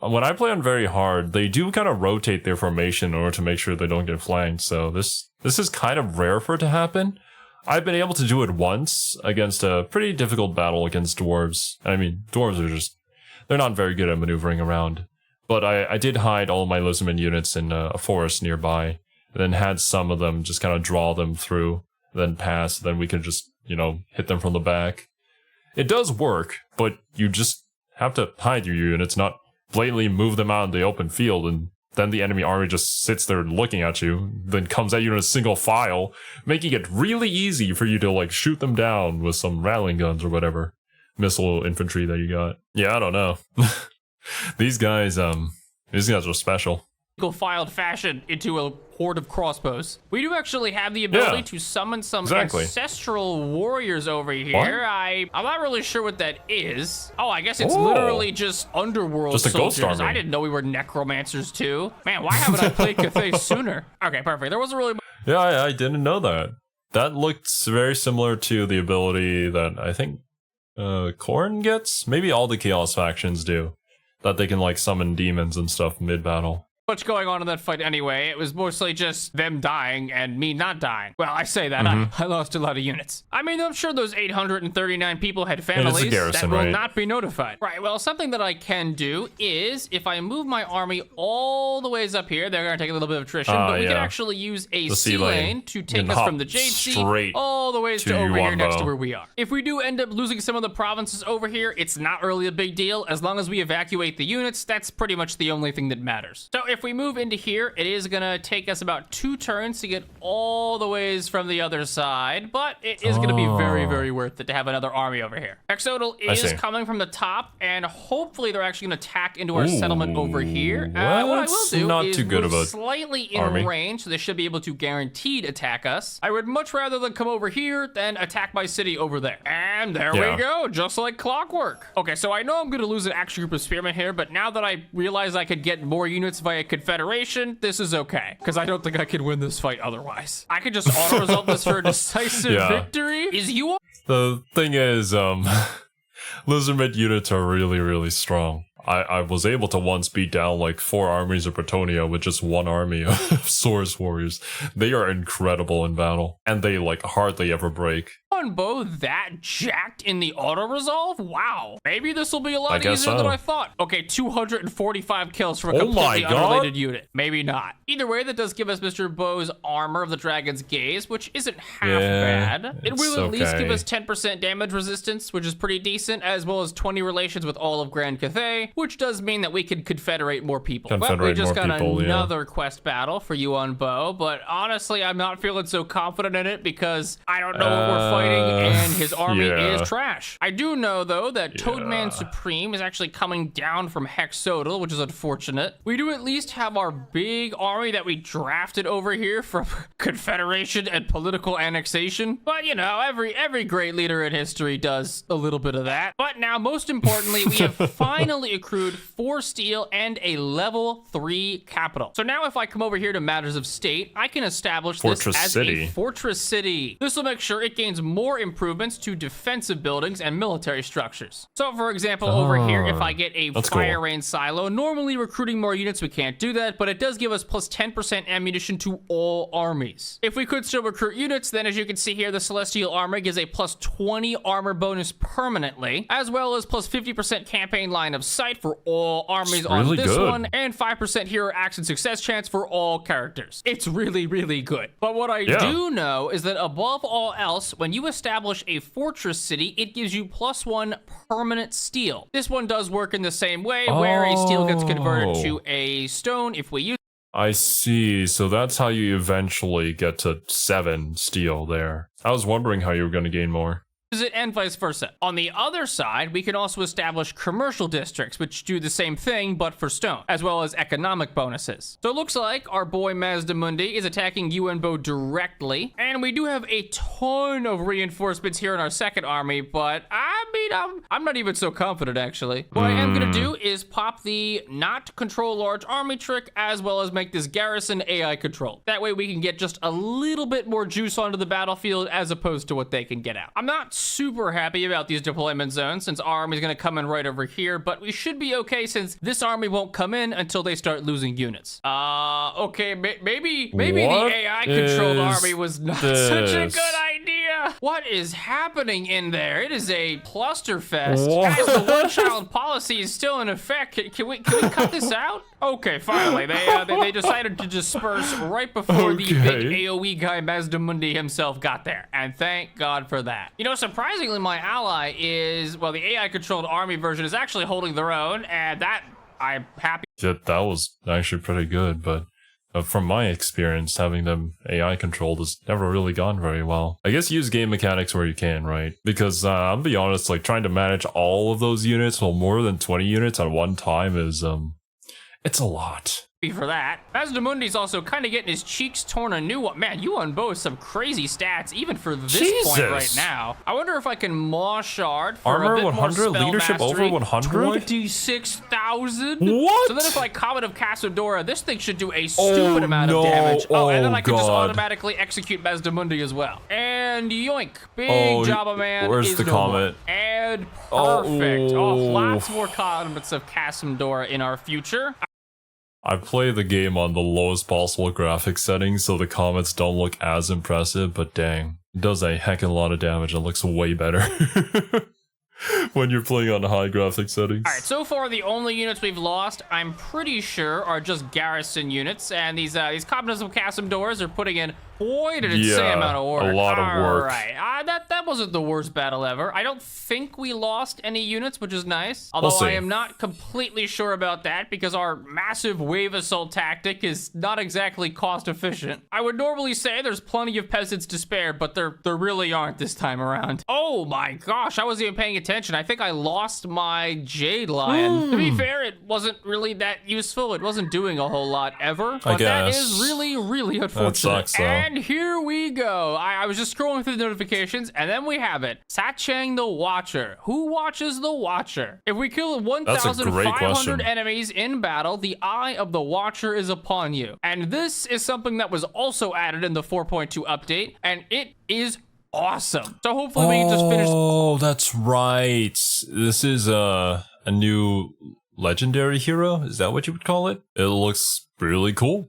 when I play on very hard, they do kind of rotate their formation in order to make sure they don't get flanked. So this is kind of rare for it to happen. I've been able to do it once against a pretty difficult battle against dwarves. I mean, dwarves are they're not very good at maneuvering around. But I did hide all my lizardmen units in a forest nearby, and then had some of them just kind of draw them through, then pass, then we could just, you know, hit them from the back. It does work, but you just have to hide your units, not blatantly move them out in the open field, and then the enemy army just sits there looking at you, then comes at you in a single file, making it really easy for you to, like, shoot them down with some rattling guns or whatever missile infantry that you got. Yeah, I don't know. These guys are special. Filed fashion into a horde of crossbows. We do actually have the ability to summon some ancestral warriors over here. What? I'm not really sure what that is. Oh, I guess it's literally just underworld Just a ghost soldiers. army. I didn't know we were necromancers too. Man, why haven't I played Cathay sooner? Okay, perfect. There wasn't really... Yeah, I didn't know that. That looked very similar to the ability that I think Korn gets? Maybe all the Chaos factions do. That they can, like, summon demons and stuff mid-battle. Much going on in that fight anyway. It was mostly just them dying and me not dying. Well, I say that. I lost a lot of units. I mean, I'm sure those 839 people had families garrison, that will right? not be notified. Right, well, something that I can do is if I move my army all the ways up here, they're going to take a little bit of attrition, but we can actually use a C lane to take us from the Jade Sea all the ways to over here next to where we are. If we do end up losing some of the provinces over here, it's not really a big deal. As long as we evacuate the units, that's pretty much the only thing that matters. So if we move into here, it is gonna take us about 2 turns to get all the ways from the other side, but it is gonna be very, very worth it to have another army over here. Exodal is coming from the top, and hopefully they're actually gonna attack into our settlement over here. What I will do is move slightly in range, so they should be able to guaranteed attack us. I would much rather them come over here than attack my city over there. And there we go, just like clockwork. Okay, so I know I'm gonna lose an actual group of spearmen here, but now that I realize I could get more units via Confederation, this is okay, because I don't think I can win this fight otherwise. I could just auto-resolve this for a decisive victory. Is you... The thing is, Lizardmen units are really, really strong. I was able to once beat down like 4 armies of Bretonia with just 1 army of Source Warriors. They are incredible in battle, and they like hardly ever break. On bow that jacked in the auto resolve? Wow. Maybe this will be a lot easier than I thought. Okay, 245 kills from a completely unrelated unit. Maybe not. Either way, that does give us Mr. Bow's Armor of the Dragon's Gaze, which isn't half bad. It will at least give us 10% damage resistance, which is pretty decent, as well as 20 relations with all of Grand Cathay, which does mean that we could confederate more people. But we just got another quest battle for you on bow, but honestly, I'm not feeling so confident in it because I don't know what we're fighting, and his army is trash. I do know, though, that Toadman Supreme is actually coming down from Hexodal, which is unfortunate. We do at least have our big army that we drafted over here from Confederation and political annexation. But, you know, every great leader in history does a little bit of that. But now, most importantly, we have finally accrued 4 steel and a level 3 capital. So now if I come over here to matters of state, I can establish Fortress this as City. a fortress city. This will make sure it gains more improvements to defensive buildings and military structures. So for example, over here, if I get a fire rain silo, normally recruiting more units, we can't do that, but it does give us plus 10% ammunition to all armies. If we could still recruit units, then as you can see here, the Celestial Armor gives a plus 20 armor bonus permanently, as well as plus 50% campaign line of sight for all armies on this one, and 5% hero action success chance for all characters. It's really, really good. But what I do know is that above all else, when you establish a fortress city, it gives you plus 1 permanent steel. This one does work in the same way, where a steel gets converted to a stone if we use. I see. So that's how you eventually get to 7 steel there. I was wondering how you were going to gain more. It and vice versa. On the other side, we can also establish commercial districts, which do the same thing, but for stone, as well as economic bonuses. So it looks like our boy Mazdamundi is attacking Yuanbo directly, and we do have a ton of reinforcements here in our second army, but I mean, I'm not even so confident, actually. What I am gonna do is pop the not control large army trick, as well as make this garrison AI control. That way we can get just a little bit more juice onto the battlefield, as opposed to what they can get out. I'm not super happy about these deployment zones since our army is going to come in right over here, but we should be okay since this army won't come in until they start losing units. Okay, maybe the AI controlled army was not such a good idea. What is happening in there? It is a clusterfest. Guys, the one-child policy is still in effect. Can we cut this out? Okay, finally, they decided to disperse right before the big AoE guy Mazdamundi himself got there, and thank God for that. You know, surprisingly, my ally is, well, the AI-controlled army version is actually holding their own, and that I'm happy. Yeah, that was actually pretty good, but from my experience, having them AI controlled has never really gone very well. I guess use game mechanics where you can, right? Because I'll be honest, like trying to manage all of those units, well, more than 20 units at one time is it's a lot. For that. Mazdamundi's also kind of getting his cheeks torn anew. Man, you on both some crazy stats, even for this point right now. I wonder if I can maw shard for armor a bit 100, more leadership mastery. over 100? 26,000? What? So then if I Comet of Casadora, this thing should do a stupid amount of damage. And then I can just automatically execute Mazdamundi as well. And yoink. Big Jabba Man where's the comet? And perfect. Lots more comets of Casadora in our future. I play the game on the lowest possible graphics settings so the comets don't look as impressive, but dang, it does a heck of a lot of damage. It looks way better when you're playing on high graphic settings. All right, so far the only units we've lost, I'm pretty sure, are just garrison units, and these Covenants of Casadora are putting in quite an insane amount of work. A lot of work. All right, that wasn't the worst battle ever. I don't think we lost any units, which is nice. Although I am not completely sure about that because our massive wave assault tactic is not exactly cost efficient. I would normally say there's plenty of peasants to spare, but there really aren't this time around. Oh my gosh, I wasn't even paying attention. I think I lost my Jade Lion. To be fair, it wasn't really that useful. It wasn't doing a whole lot ever, but that is really, really unfortunate. That sucks, though. And here we go. I was just scrolling through the notifications, and then we have it. Satchang the Watcher. Who watches the Watcher? If we kill 1,500 enemies in battle, the eye of the Watcher is upon you. And this is something that was also added in the 4.2 update, and it is awesome. So hopefully we can just finish. Oh, that's right. This is a new legendary hero. Is that what you would call it? It looks really cool.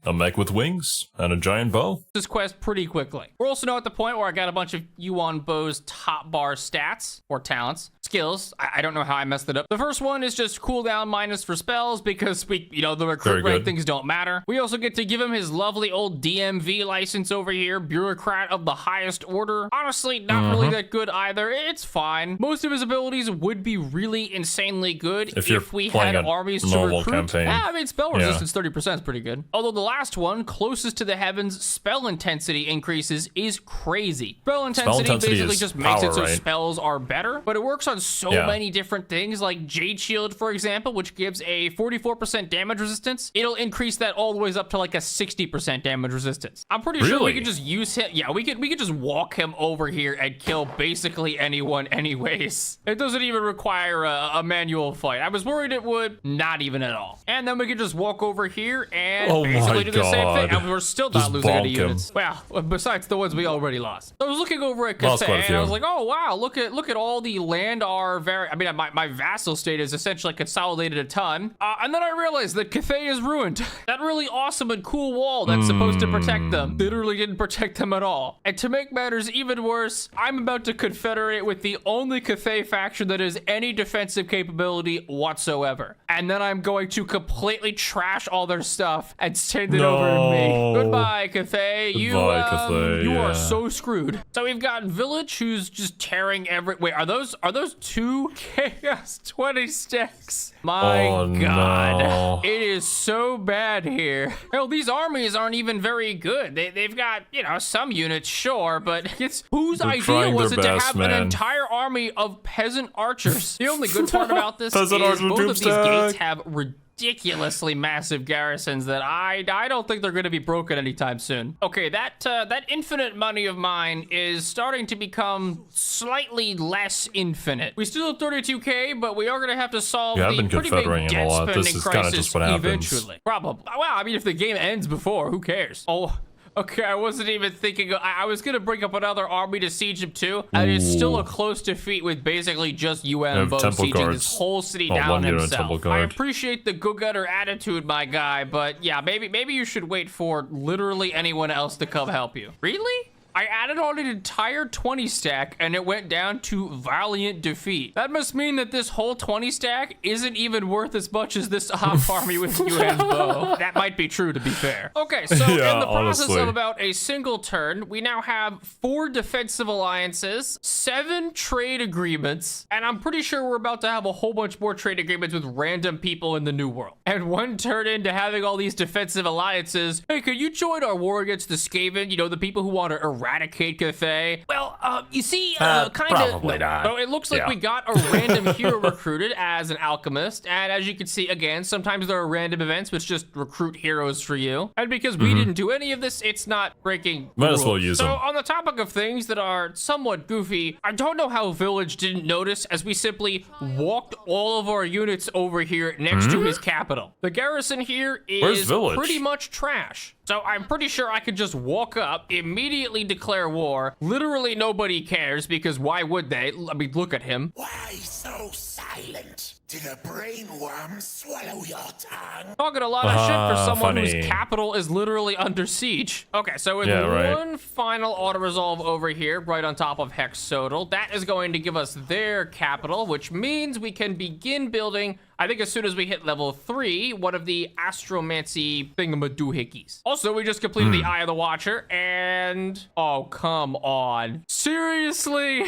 A mech with wings and a giant bow. This quest pretty quickly. We're also now at the point where I got a bunch of Yuan Bo's top bar stats or talents. Skills. I don't know how I messed it up. The first one is just cooldown minus for spells because the recruit rate things don't matter. We also get to give him his lovely old DMV license over here, bureaucrat of the highest order. Honestly, not really that good either. It's fine. Most of his abilities would be really insanely good if we had armies to recruit. Campaign. Yeah, I mean, spell resistance 30% is pretty good. Although the last one, closest to the heavens, spell intensity increases is crazy. Spell intensity basically just makes it so spells are better, but it works on on so many different things, like Jade Shield, for example, which gives a 44% damage resistance. It'll increase that all the way up to like a 60% damage resistance. I'm pretty sure we could just use him. Yeah, we could just walk him over here and kill basically anyone anyways. It doesn't even require a manual fight. I was worried it would, not even at all. And then we could just walk over here and basically do the same thing. And we're still not losing any units. Well, besides the ones we already lost. I was looking over at Cathay and I was like, oh wow, look at all the land my vassal state is essentially consolidated a ton. And then I realized that Cathay is ruined. That really awesome and cool wall that's supposed to protect them literally didn't protect them at all. And to make matters even worse, I'm about to confederate with the only Cathay faction that has any defensive capability whatsoever. And then I'm going to completely trash all their stuff and send it over to me. Goodbye, Cathay. You are so screwed. So we've got Village, who's just tearing wait, are those 2 Chaos 20 stacks? My God. No. It is so bad here. Hell, these armies aren't even very good. They've got, some units, sure, but whose idea was it to have an entire army of peasant archers? The only good part about this is both of these gates have ridiculously massive garrisons that I don't think they're going to be broken anytime soon. Okay, that infinite money of mine is starting to become slightly less infinite. We still have 32k, but we are going to have to solve the pretty big debt spending crisis eventually. Probably. Well, I mean, if the game ends before, who cares? Oh. Okay, I wasn't even thinking. I was gonna bring up another army to siege him too, and it's still a close defeat with basically just Bo sieging this whole city down himself. I appreciate the go-getter attitude, my guy, but yeah, maybe you should wait for literally anyone else to come help you. Really? I added on an entire 20 stack and it went down to valiant defeat. That must mean that this whole 20 stack isn't even worth as much as this army with Bo. That might be true, to be fair. Okay, so in the process of about a single turn, we now have 4 defensive alliances, 7 trade agreements, and I'm pretty sure we're about to have a whole bunch more trade agreements with random people in the New World. And one turn into having all these defensive alliances, hey, could you join our war against the Skaven? The people who want to eradicate Cathay? Well, you see, kind of. Probably not. So it looks like we got a random hero recruited as an alchemist, and as you can see, again, sometimes there are random events which just recruit heroes for you. And because we didn't do any of this, it's not breaking Might rules. as well use them. So on the topic of things that are somewhat goofy, I don't know how Village didn't notice as we simply walked all of our units over here next to his capital. The garrison here is pretty much trash. So I'm pretty sure I could just walk up, immediately declare war. Literally nobody cares because why would they? I mean, look at him. Why so silent? Did a brainworm swallow your tongue? Talking a lot of shit for someone whose capital is literally under siege. Okay, so with one final auto-resolve over here, right on top of Hexodal, that is going to give us their capital, which means we can begin building, I think as soon as we hit level 3, one of the astromancy thingamadoohickeys. Also, we just completed the Eye of the Watcher, and... oh, come on. Seriously?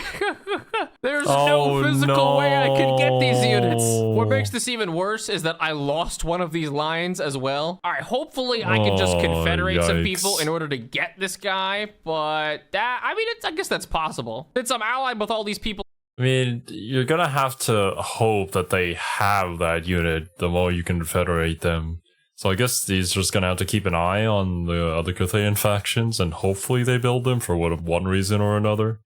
There's no physical way I could get these units. What makes this even worse is that I lost one of these lines as well. All right, hopefully I can just confederate some people in order to get this guy, but that, I mean, I guess that's possible. Since I'm allied with all these people. I mean, you're gonna have to hope that they have that unit the more you can federate them. So I guess he's just gonna have to keep an eye on the other Cathayan factions and hopefully they build them for one reason or another.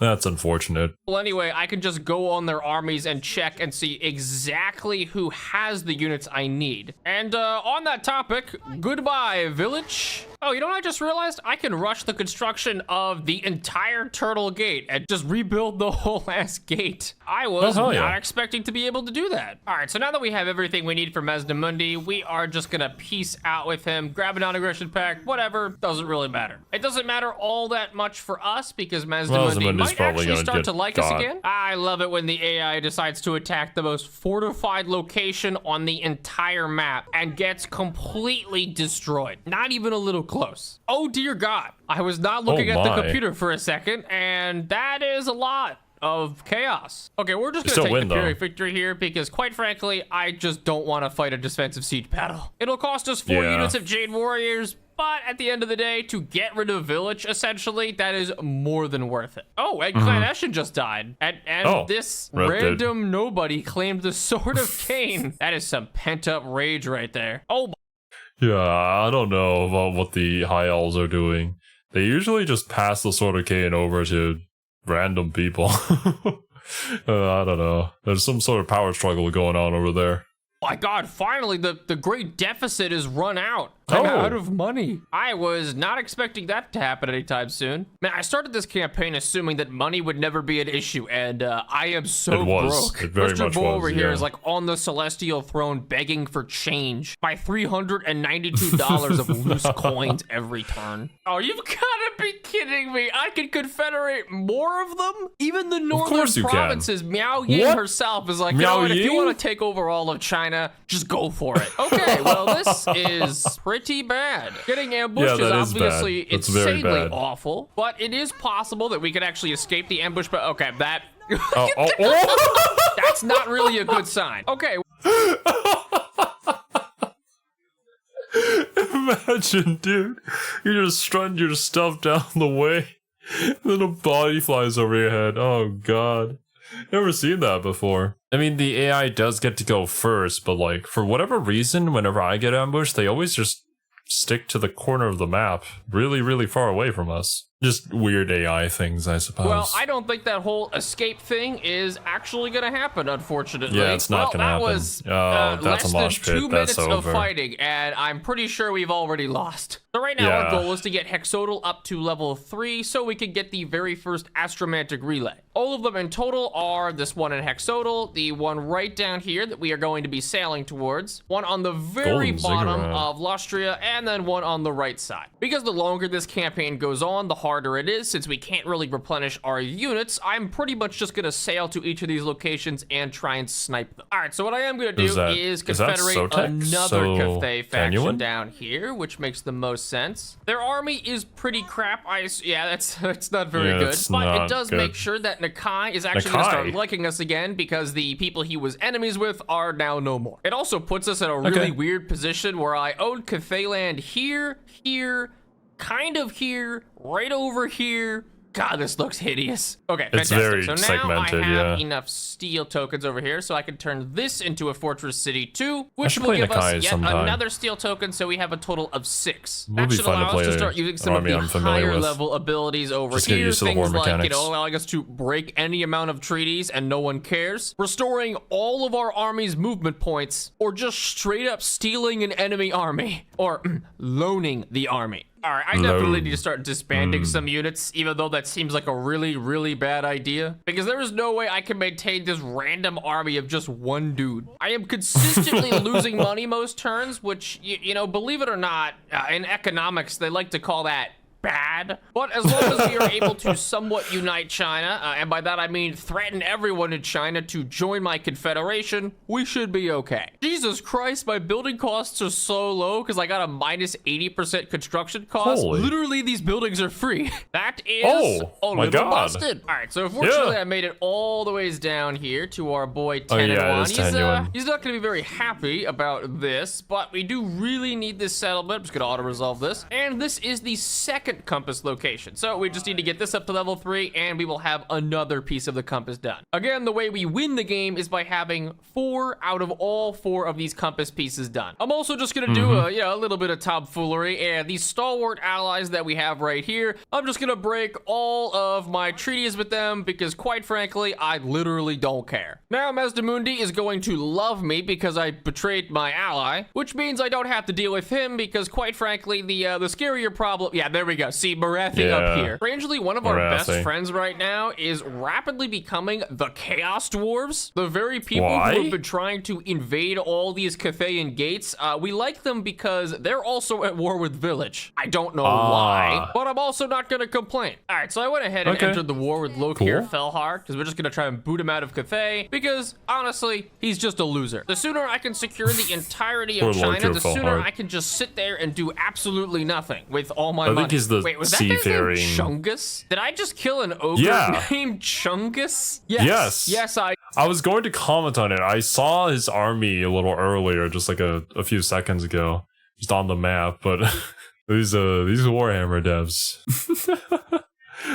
That's unfortunate. Well, anyway, I can just go on their armies and check and see exactly who has the units I need. And on that topic, goodbye, Village. Oh, you know what I just realized? I can rush the construction of the entire Turtle Gate and just rebuild the whole ass gate. I was not expecting to be able to do that. All right, so now that we have everything we need for Mazdamundi, we are just gonna peace out with him, grab a non-aggression pact, whatever, doesn't really matter. It doesn't matter all that much for us because Mazdamundi might actually start to like us again. I love it when the AI decides to attack the most fortified location on the entire map and gets completely destroyed. Not even a little close. Oh dear God. I was not looking at the computer for a second, and that is a lot of chaos. Okay, we're just Still gonna take win, the Pyrrhic though. victory here because, quite frankly, I just don't want to fight a defensive siege battle. It'll cost us 4 Yeah. units of Jade Warriors, but at the end of the day, to get rid of Village, essentially, that is more than worth it. Oh, and Clan just died. And Oh, this Red did. random nobody claimed the Sword of Cain. That is some pent-up rage right there. Oh, Yeah, I don't know about what the High Elves are doing. They usually just pass the Sword of Cain over to random people. I don't know. There's some sort of power struggle going on over there. my God, finally, the great deficit is run out. I'm out of money. I was not expecting that to happen anytime soon. Man, I started this campaign assuming that money would never be an issue, and I am so It was. broke. It very Mr. much Bull was, over here yeah. is like on the celestial throne begging for change. By $392 of loose coins every turn. Oh, you've gotta be kidding me. I can confederate more of them? Even the northern course you can. provinces, Miao Ying What? herself is like, you Miao know what, if you Ying? want to take over all of China, just go for it. Okay, well, this is pretty bad. Getting ambushed Yeah, is that is obviously bad. That's very insanely bad. awful, but it is possible that we could actually escape the ambush. But okay, that Oh. that's not really a good sign. Okay, Imagine, dude. You're just strutting your stuff down the way. Then a body flies over your head. Oh, God. Never seen that before. I mean, the AI does get to go first, but like, for whatever reason, whenever I get ambushed, they always just stick to the corner of the map, really, really far away from us. Just weird AI things, I suppose. well, I don't think that whole escape thing is actually going to happen, unfortunately. Yeah, it's not gonna that happen. was Oh, that's less a mosh than pit. 2 That's minutes of over. fighting, and I'm pretty sure we've already lost. So right now, our Yeah. goal is to get Hexodal up to level 3 so we can get the very first Astromantic Relay. All of them in total are this one in Hexodal, the one right down here that we are going to be sailing towards, one on the very Golden bottom Ziggurat. of Lustria, and then one on the right side. Because the longer this campaign goes on, the harder it is. Since we can't really replenish our units, I'm pretty much just gonna sail to each of these locations and try and snipe them. All right, so what I am gonna do Is that confederate Sotek? another So, Cathay faction genuine? down here, which makes the most sense. Their army is pretty crap. Yeah, that's not very Yeah, good, it's but it not does good. make sure that Nakai is actually gonna start Nakai? liking us again because the people he was enemies with are now no more. It also puts us in a really weird position where I own Cathay land here, kind of here, right over here. God, this looks hideous. Okay, It's fantastic. very So now segmented, I have yeah. enough steel tokens over here, so I can turn this into a Fortress City 2, which should will play give Nakai us yet sometime. another steel token, so we have a total of 6. Would That be should fun to allow us play to an start using some of army the I'm familiar higher with. level abilities over Just get here. used to the Things war like, mechanics. allowing us to break any amount of treaties and no one cares. Restoring all of our army's movement points, or just straight up stealing an enemy army, or loaning the army. All right, I definitely Loan. need to start disbanding some units, even though that seems like a really, really bad idea. Because there is no way I can maintain this random army of just one dude. I am consistently losing money most turns, which, you know, believe it or not, in economics, they like to call that bad. But as long as we are able to somewhat unite China, and by that I mean threaten everyone in China to join my confederation, we should be okay. Jesus Christ, my building costs are so low because I got a minus 80% construction cost. Holy. Literally, these buildings are free. That is Oh, a my little God. busted. All right, so fortunately Yeah. I made it all the ways down here to our boy Oh, yeah, Tenuan. it is Tenuan. He's not going to be very happy about this, but we do really need this settlement. I'm just going to auto-resolve this. And this is the second compass location. So we just need to get this up to level 3, and we will have another piece of the compass done. Again, the way we win the game is by having 4 out of all 4 of these compass pieces done. I'm also just going to do a little bit of tomfoolery, and these stalwart allies that we have right here, I'm just going to break all of my treaties with them because, quite frankly, I literally don't care. Now, Mazdamundi is going to love me because I betrayed my ally, which means I don't have to deal with him because, quite frankly, the scarier problem... Yeah, there we go. See, Marathi up Yeah. here. Strangely, one of our best Marathi. friends right now is rapidly becoming the Chaos Dwarves. The very people Why? who have been trying to invade all these Cathayan gates. We like them because they're also at war with Village. I don't know why, but I'm also not going to complain. All right, so I went ahead and Okay. entered the war with Lokir Cool. Felhar because we're just going to try and boot him out of Cathay because, honestly, he's just a loser. The sooner I can secure the entirety of Poor China, Lokir the sooner Felhar. I can just sit there and do absolutely nothing with all my I money. think he's he's the Wait, was that guy's name seafaring. Chungus? Did I just kill an ogre Yeah. named Chungus? Yes. Yes, I I was going to comment on it. I saw his army a little earlier, just like a few seconds ago, just on the map. But these Warhammer devs,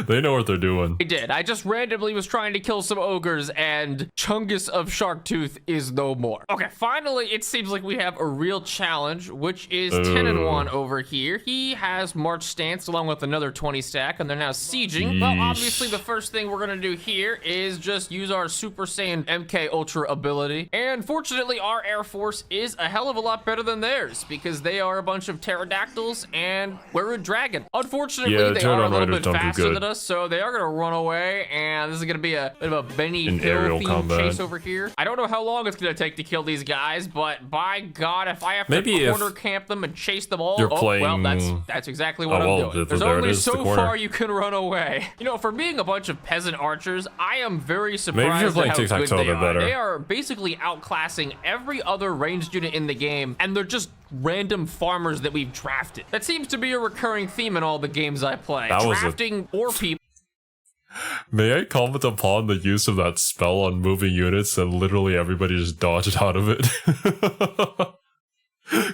they know what they're doing. did. I just randomly was trying to kill some ogres, and Chungus of Sharktooth is no more. Okay, finally, it seems like we have a real challenge, which is 10-1 over here. He has March Stance along with another 20 stack, and they're now sieging. Well, Yeesh. obviously, the first thing we're gonna do here is just use our Super Saiyan MK Ultra ability. And fortunately, our Air Force is a hell of a lot better than theirs, because they are a bunch of pterodactyls, and we're a dragon. Unfortunately, Yeah, they are a Pterodon little Riders bit don't do faster good. than us, so they are gonna run away, and this is gonna be a bit of a Benny An Hill aerial themed combat. chase over here. I don't know how long it's gonna take to kill these guys, but by God, if I have to Maybe if corner camp them and chase them all, you're well, playing- that's exactly what Oh, I'm well, doing. There's there it only is, the so corner. far you can run away. You know, for being a bunch of peasant archers, I am very Maybe surprised if you're playing at how good tic-tac-toe, they they're are. better. They are basically outclassing every other ranged unit in the game, and they're just random farmers that we've drafted. That seems to be a recurring theme in all the games I play. That was a- Drafting or people. May I comment upon the use of that spell on moving units and literally everybody just dodged out of it?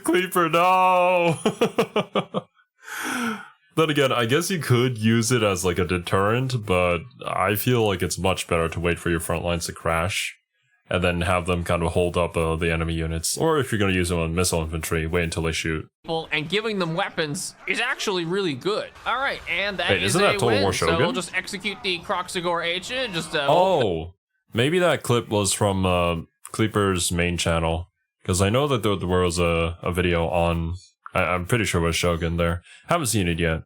Kleaper, no! Then again, I guess you could use it as like a deterrent, but I feel like it's much better to wait for your front lines to crash and then have them kind of hold up the enemy units. Or if you're going to use them on missile infantry, wait until they shoot. And giving them weapons is actually really good. All right, and that Wait, is isn't a that Total win. War So Shogun? we'll just execute the Croxagore H. Just Oh, maybe that clip was from Kleaper's main channel. Because I know that there was a video on, I'm pretty sure it was Shogun there. Haven't seen it yet.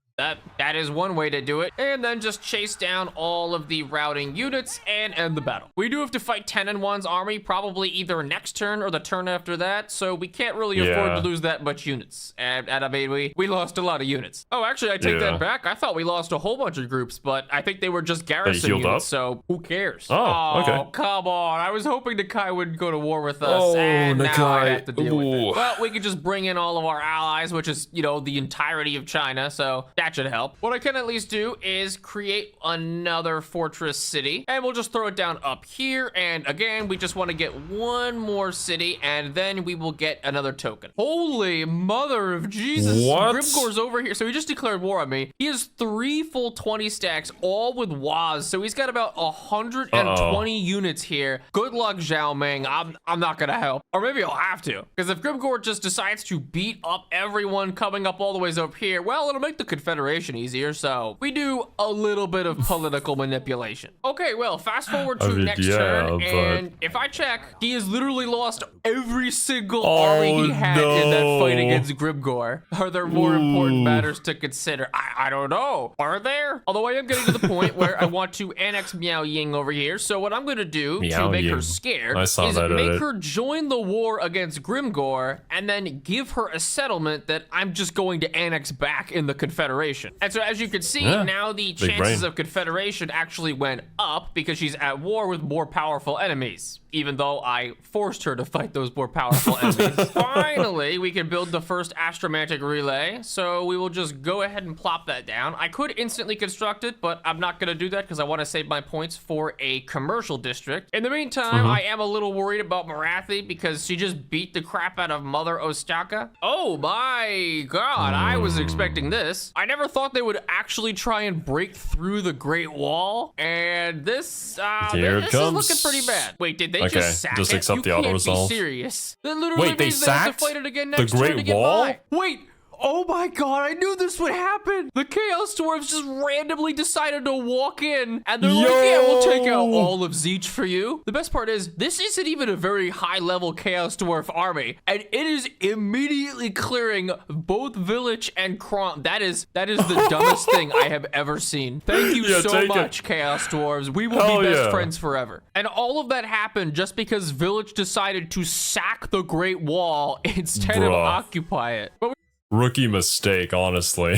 That is one way to do it. And then just chase down all of the routing units and end the battle. We do have to fight 10-1's army, probably either next turn or the turn after that, so we can't really afford to lose that much units. And I mean, we lost a lot of units. Oh, actually, I take Yeah. that back. I thought we lost a whole bunch of groups, but I think they were just garrison healed units, up? so who cares? Oh, okay. Come on. I was hoping Nakai would go to war with us, Oh, and now I Nakai. have to deal with it. Ooh. Well, we could just bring in all of our allies, which is, you know, the entirety of China, so that should help. What I can at least do is create another fortress city, and we'll just throw it down up here, and again, we just want to get one more city, and then we will get another token. Holy mother of Jesus. What? Grimgore's over here, so he just declared war on me. He has 3 full 20 stacks, all with WAs, so he's got about 120 units here. Good luck, Zhao Ming. I'm not gonna help. Or maybe I'll have to, because if Grimgore just decides to beat up everyone coming up all the ways up here, well, it'll make the Confederation easier, so we do a little bit of political manipulation. Okay, well, fast forward to I mean, next yeah, turn, but- and if I check, he has literally lost every single Oh, army he had in that fight no. against Grimgore. Are there more important matters to consider? I don't know. Are there? Although I am getting to the point where I want to annex Miao Ying over here, so what I'm going to do Miao to make her Ying. scared I saw is that make edit. her join the war against Grimgore and then give her a settlement that I'm just going to annex back in the Confederation. And so as you can see, Yeah, now the big chances brain. of Confederation actually went up because she's at war with more powerful enemies, even though I forced her to fight those more powerful enemies. Finally, we can build the first astromantic relay, so we will just go ahead and plop that down. I could instantly construct it, but I'm not gonna do that because I want to save my points for a commercial district. In the meantime, I am a little worried about Marathi because she just beat the crap out of Mother Ostaka. Oh my God, I was expecting this. I never thought they would actually try and break through the Great Wall, and this, Here it this is comes. looking pretty bad. Wait, did they Okay, just sack just it? accept You the can't auto-resolve. be serious. That literally Wait, they means they have to sacked fight it again the next turn Great to get Wall? by. Wait. Oh my God, I knew this would happen. The Chaos Dwarves just randomly decided to walk in and they're like, yeah, we'll take out all of Zeech for you. The best part is, this isn't even a very high level Chaos Dwarf army, and it is immediately clearing both Village and Kron. That is the dumbest thing I have ever seen. Thank you Yeah, so take it. much, Chaos Dwarves. We will Hell be best yeah. friends forever. And all of that happened just because Village decided to sack the Great Wall instead of Bruh. occupy it. But Rookie mistake, honestly.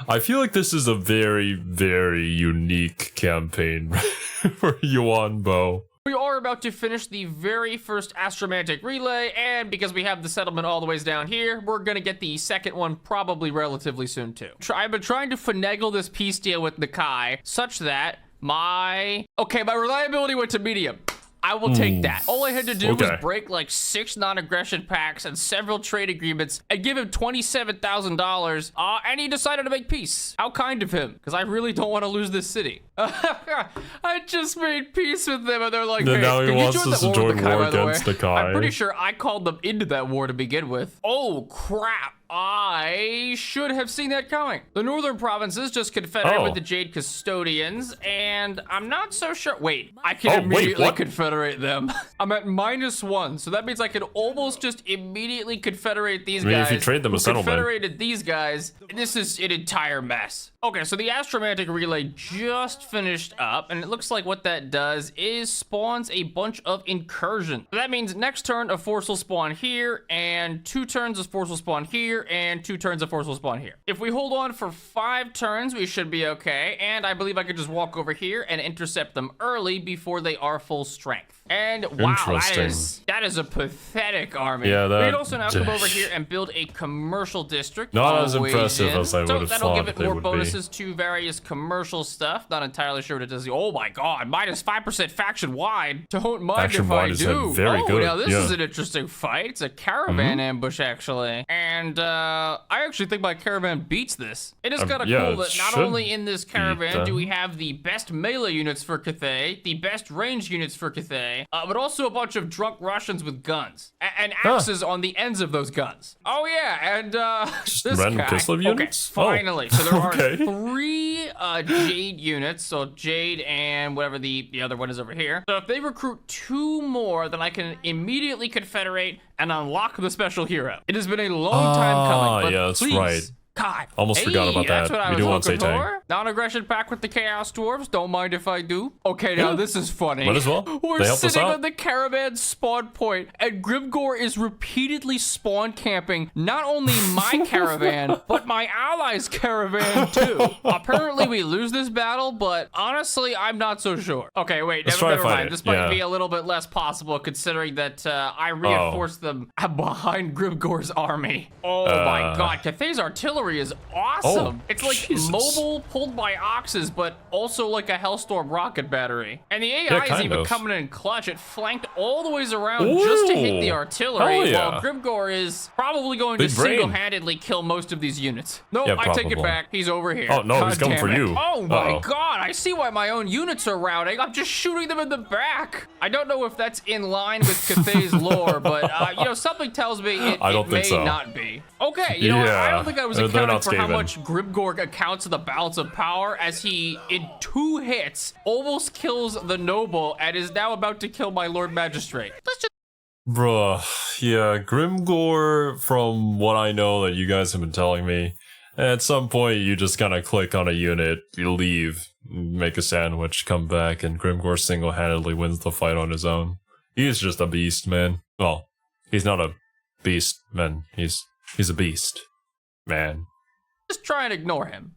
I feel like this is a very, very unique campaign for Yuan Bo. We are about to finish the very first astromantic relay, and because we have the settlement all the ways down here, we're gonna get the second one probably relatively soon too. I've been trying to finagle this peace deal with Nakai such that my reliability went to medium. I will take that. All I had to do was break like 6 non-aggression pacts and several trade agreements and give him $27,000, and he decided to make peace. How kind of him, because I really don't want to lose this city. I just made peace with them, and they're like, hey, now he can wants you join us that to war with join Nakai, war by the way? against Nakai. I'm pretty sure I called them into that war to begin with. Oh, crap. I should have seen that coming. The northern provinces just confederate with the Jade Custodians, and I'm not so sure. Wait, I can immediately confederate them. I'm at -1, so that means I could almost just immediately confederate these guys. If you trade them a settlement. Confederated these guys. This is an entire mess. Okay, so the astromantic relay just finished up, and it looks like what that does is spawns a bunch of incursions. So that means next turn a force will spawn here, and 2 turns of force will spawn here, and 2 turns of force will spawn here. If we hold on for 5 turns, we should be okay, and I believe I could just walk over here and intercept them early before they are full strength. And wow, that is a pathetic army. Yeah, we can also now come over here and build a commercial district. Not as impressive as I would have that'll give thought it they more would bonuses to various commercial stuff. Not entirely sure what it does. Oh my god, -5% faction wide. Don't mind if I do. Very good. Now this is an interesting fight. It's a caravan ambush actually, and I actually think my caravan beats this. It is kind of cool that not only in this caravan do we have the best melee units for Cathay, the best range units for Cathay, but also a bunch of drunk Russians with guns and axes on the ends of those guns. Oh yeah, and this random guy. Kislev units? Finally. So there are 3 Jade units, so Jade and whatever the other one is over here. So if they recruit 2 more, then I can immediately confederate and unlock the special hero. It has been a long time coming, but yeah, that's please, right. God. Almost forgot about That's that. what I We was do want looking Seitan. for. Non-aggression pack with the Chaos Dwarves. Don't mind if I do. Okay, now this is funny. Might as well. We're They helped us sitting out. on the caravan spawn point, and Grimgor is repeatedly spawn camping not only my caravan, but my allies' caravan too. Apparently, we lose this battle, but honestly, I'm not so sure. Okay, wait, never mind. This might be a little bit less possible considering that I reinforced them behind Grimgor's army. Oh my god, Cathay's artillery is awesome. It's like mobile, pulled by oxes, but also like a Hellstorm rocket battery. And the AI is even coming in clutch. It flanked all the ways around just to hit the artillery, while Grimgor is probably going to single-handedly kill most of these units. Nope, I take it back. He's over here. Oh, no, he's coming for you. Oh my god, I see why my own units are routing. I'm just shooting them in the back. I don't know if that's in line with Cathay's lore, but you know, something tells me it may not be. Okay, you know what? I don't think I was accounting for how much Grimgor accounts of the balance of power, as he, in 2 hits, almost kills the noble and is now about to kill my Lord Magistrate. Let's just... Bruh, yeah, Grimgor, from what I know that you guys have been telling me, at some point you just kind of click on a unit, you leave, make a sandwich, come back, and Grimgor single-handedly wins the fight on his own. He's just a beast, man. Well, he's not a beast, man. He's a beast, man. Just try and ignore him.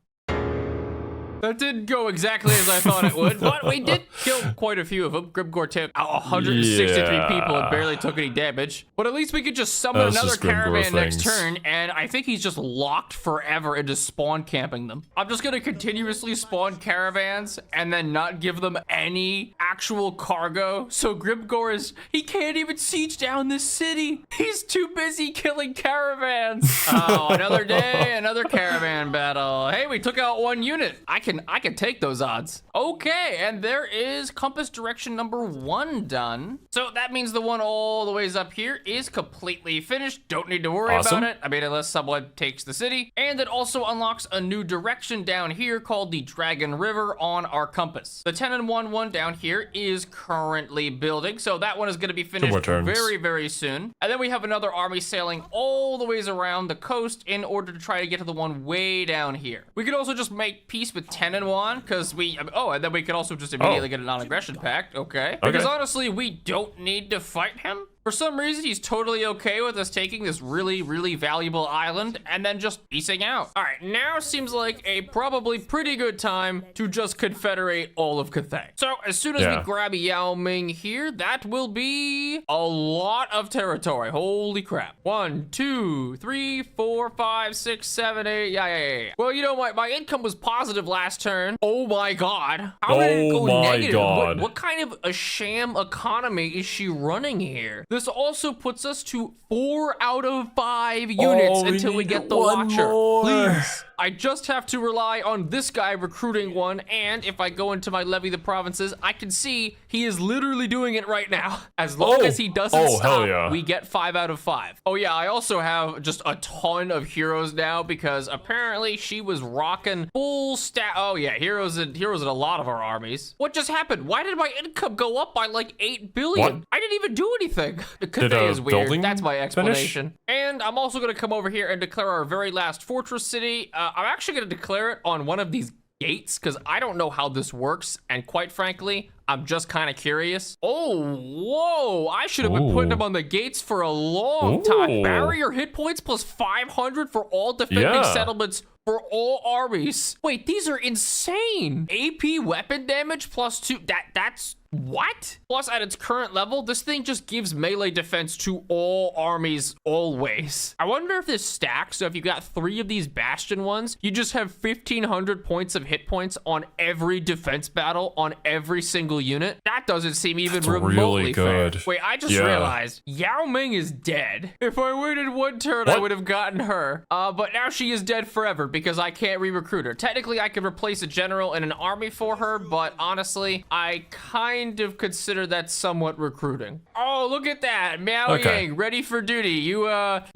That didn't go exactly as I thought it would, but we did kill quite a few of them. Grimgor took 163 people and barely took any damage. But at least we could just summon another caravan next turn, and I think he's just locked forever into spawn camping them. I'm just gonna continuously spawn caravans and then not give them any actual cargo. So Grimgor he can't even siege down this city. He's too busy killing caravans. Oh, another day, another caravan battle. Hey, we took out 1 unit. I can take those odds. Okay, and there is compass direction number 1 done. So that means the one all the ways up here is completely finished. Don't need to worry about it. I mean, unless someone takes the city. And it also unlocks a new direction down here called the Dragon River on our compass. The 10 and 1 one down here is currently building, so that one is going to be finished very, very soon. And then we have another army sailing all the ways around the coast in order to try to get to the one way down here. We could also just make peace with 10 and 1 because and then we could also just immediately get a non-aggression pact. Okay. Because honestly, we don't need to fight him. For some reason, he's totally okay with us taking this really, really valuable island and then just piecing out. All right, now seems like a probably pretty good time to just confederate all of Cathay. So as soon as we grab Yao Ming here, that will be a lot of territory. Holy crap. 1, 2, 3, 4, 5, 6, 7, 8. Yeah. Well, you know what? My income was positive last turn. Oh my God. How did it go negative? What kind of a sham economy is she running here? This also puts us to 4 out of 5 units until we get the Watcher. Please. I just have to rely on this guy recruiting one, and if I go into my Levy the Provinces, I can see he is literally doing it right now. As long as he doesn't stop, we get 5 out of 5. Oh yeah, I also have just a ton of heroes now because apparently she was rocking full stat. Oh yeah, heroes in a lot of our armies. What just happened? Why did my income go up by like 8 billion? What? I didn't even do anything. Cathay is weird. That's my explanation. And I'm also going to come over here and declare our very last fortress city. I'm actually going to declare it on one of these gates because I don't know how this works. And quite frankly, I'm just kind of curious. Oh, whoa. I should have been putting them on the gates for a long time. Barrier hit points plus 500 for all defending settlements for all armies. Wait, these are insane. AP weapon damage plus 2. That's what? Plus, at its current level, this thing just gives melee defense to all armies always. I wonder if this stacks. So if you got 3 of these Bastion ones, you just have 1,500 points of hit points on every defense battle on every single unit. That doesn't seem even remotely fair. Wait, I just realized Yao Ming is dead. If I waited 1 turn, I would have gotten her. But now she is dead forever because I can't re-recruit her. Technically, I could replace a general in an army for her, but honestly, I kind of consider that somewhat recruiting. Oh, look at that. Miao Ying, ready for duty. You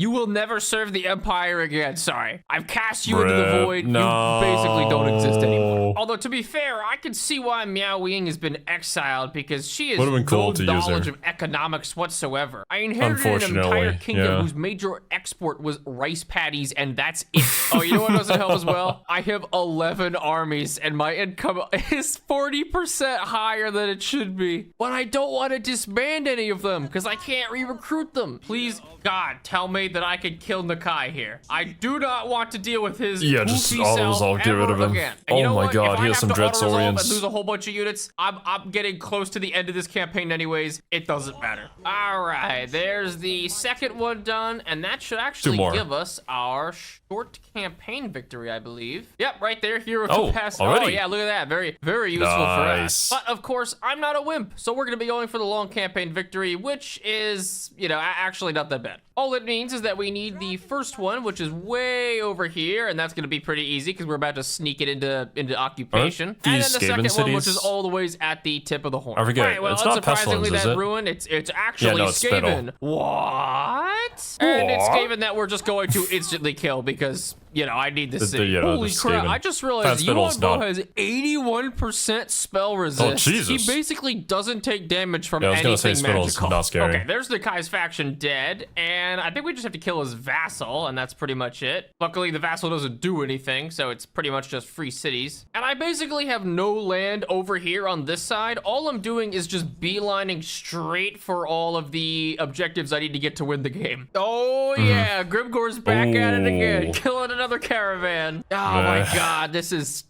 will never serve the Empire again. Sorry. I've cast you into the void. No. You basically don't exist anymore. Although, to be fair, I can see why Miao Ying has been exiled because she has no knowledge of economics whatsoever. I inherited an entire kingdom whose major export was rice paddies, and that's it. Oh, you know what doesn't help as well? I have 11 armies, and my income is 40% higher than it should be. But I don't want to disband any of them because I can't re-recruit them. Please, God, tell me that I can kill Nakai here. I do not want to deal with his just I'll get rid of him. Oh my God, he has some Dreadsaurians. And lose a whole bunch of units. I'm getting close to the end of this campaign anyways. It doesn't matter. All right, there's the second one done, and that should actually give us our short campaign victory, I believe. Yep, right there, hero capacity. Oh yeah, look at that. Very, very useful for us. But of course, I'm not a wimp, so we're gonna be going for the long campaign victory, which is, you know, actually not that bad. All it means is that we need the first one, which is way over here, and that's gonna be pretty easy because we're about to sneak it into occupation. And then the second one, which is all the ways at the tip of the horn. I forget. Right, well, it's not unsurprisingly, Pestilence, that ruin. It's actually Skaven. What? And it's Skaven that we're just going to instantly kill because, you know, I need this city. Holy crap, I just realized Yuan Bo has 81% spell resist. Oh, Jesus. He basically doesn't take damage from anything magical. Not scary. Okay, there's the Kai's faction dead, and I think we just have to kill his vassal, and that's pretty much it. Luckily, the vassal doesn't do anything, so it's pretty much just free cities. And I basically have no land over here on this side. All I'm doing is just beelining straight for all of the objectives I need to get to win the game. Oh, yeah, Grimgor's back at it again, killing another caravan. Oh my God, this is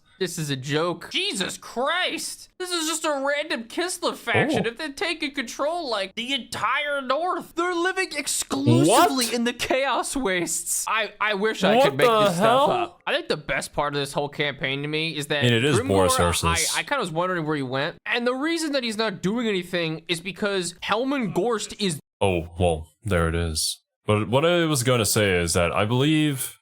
a joke. Jesus Christ. This is just a random Kislev faction. If they're taking control, like, the entire north, they're living exclusively in the Chaos Wastes. I wish I could make this stuff up. I think the best part of this whole campaign to me is that it is Boris Ursus. I kind of was wondering where he went. And the reason that he's not doing anything is because Helman Gorst is... Oh, well, there it is. But what I was going to say is that I believe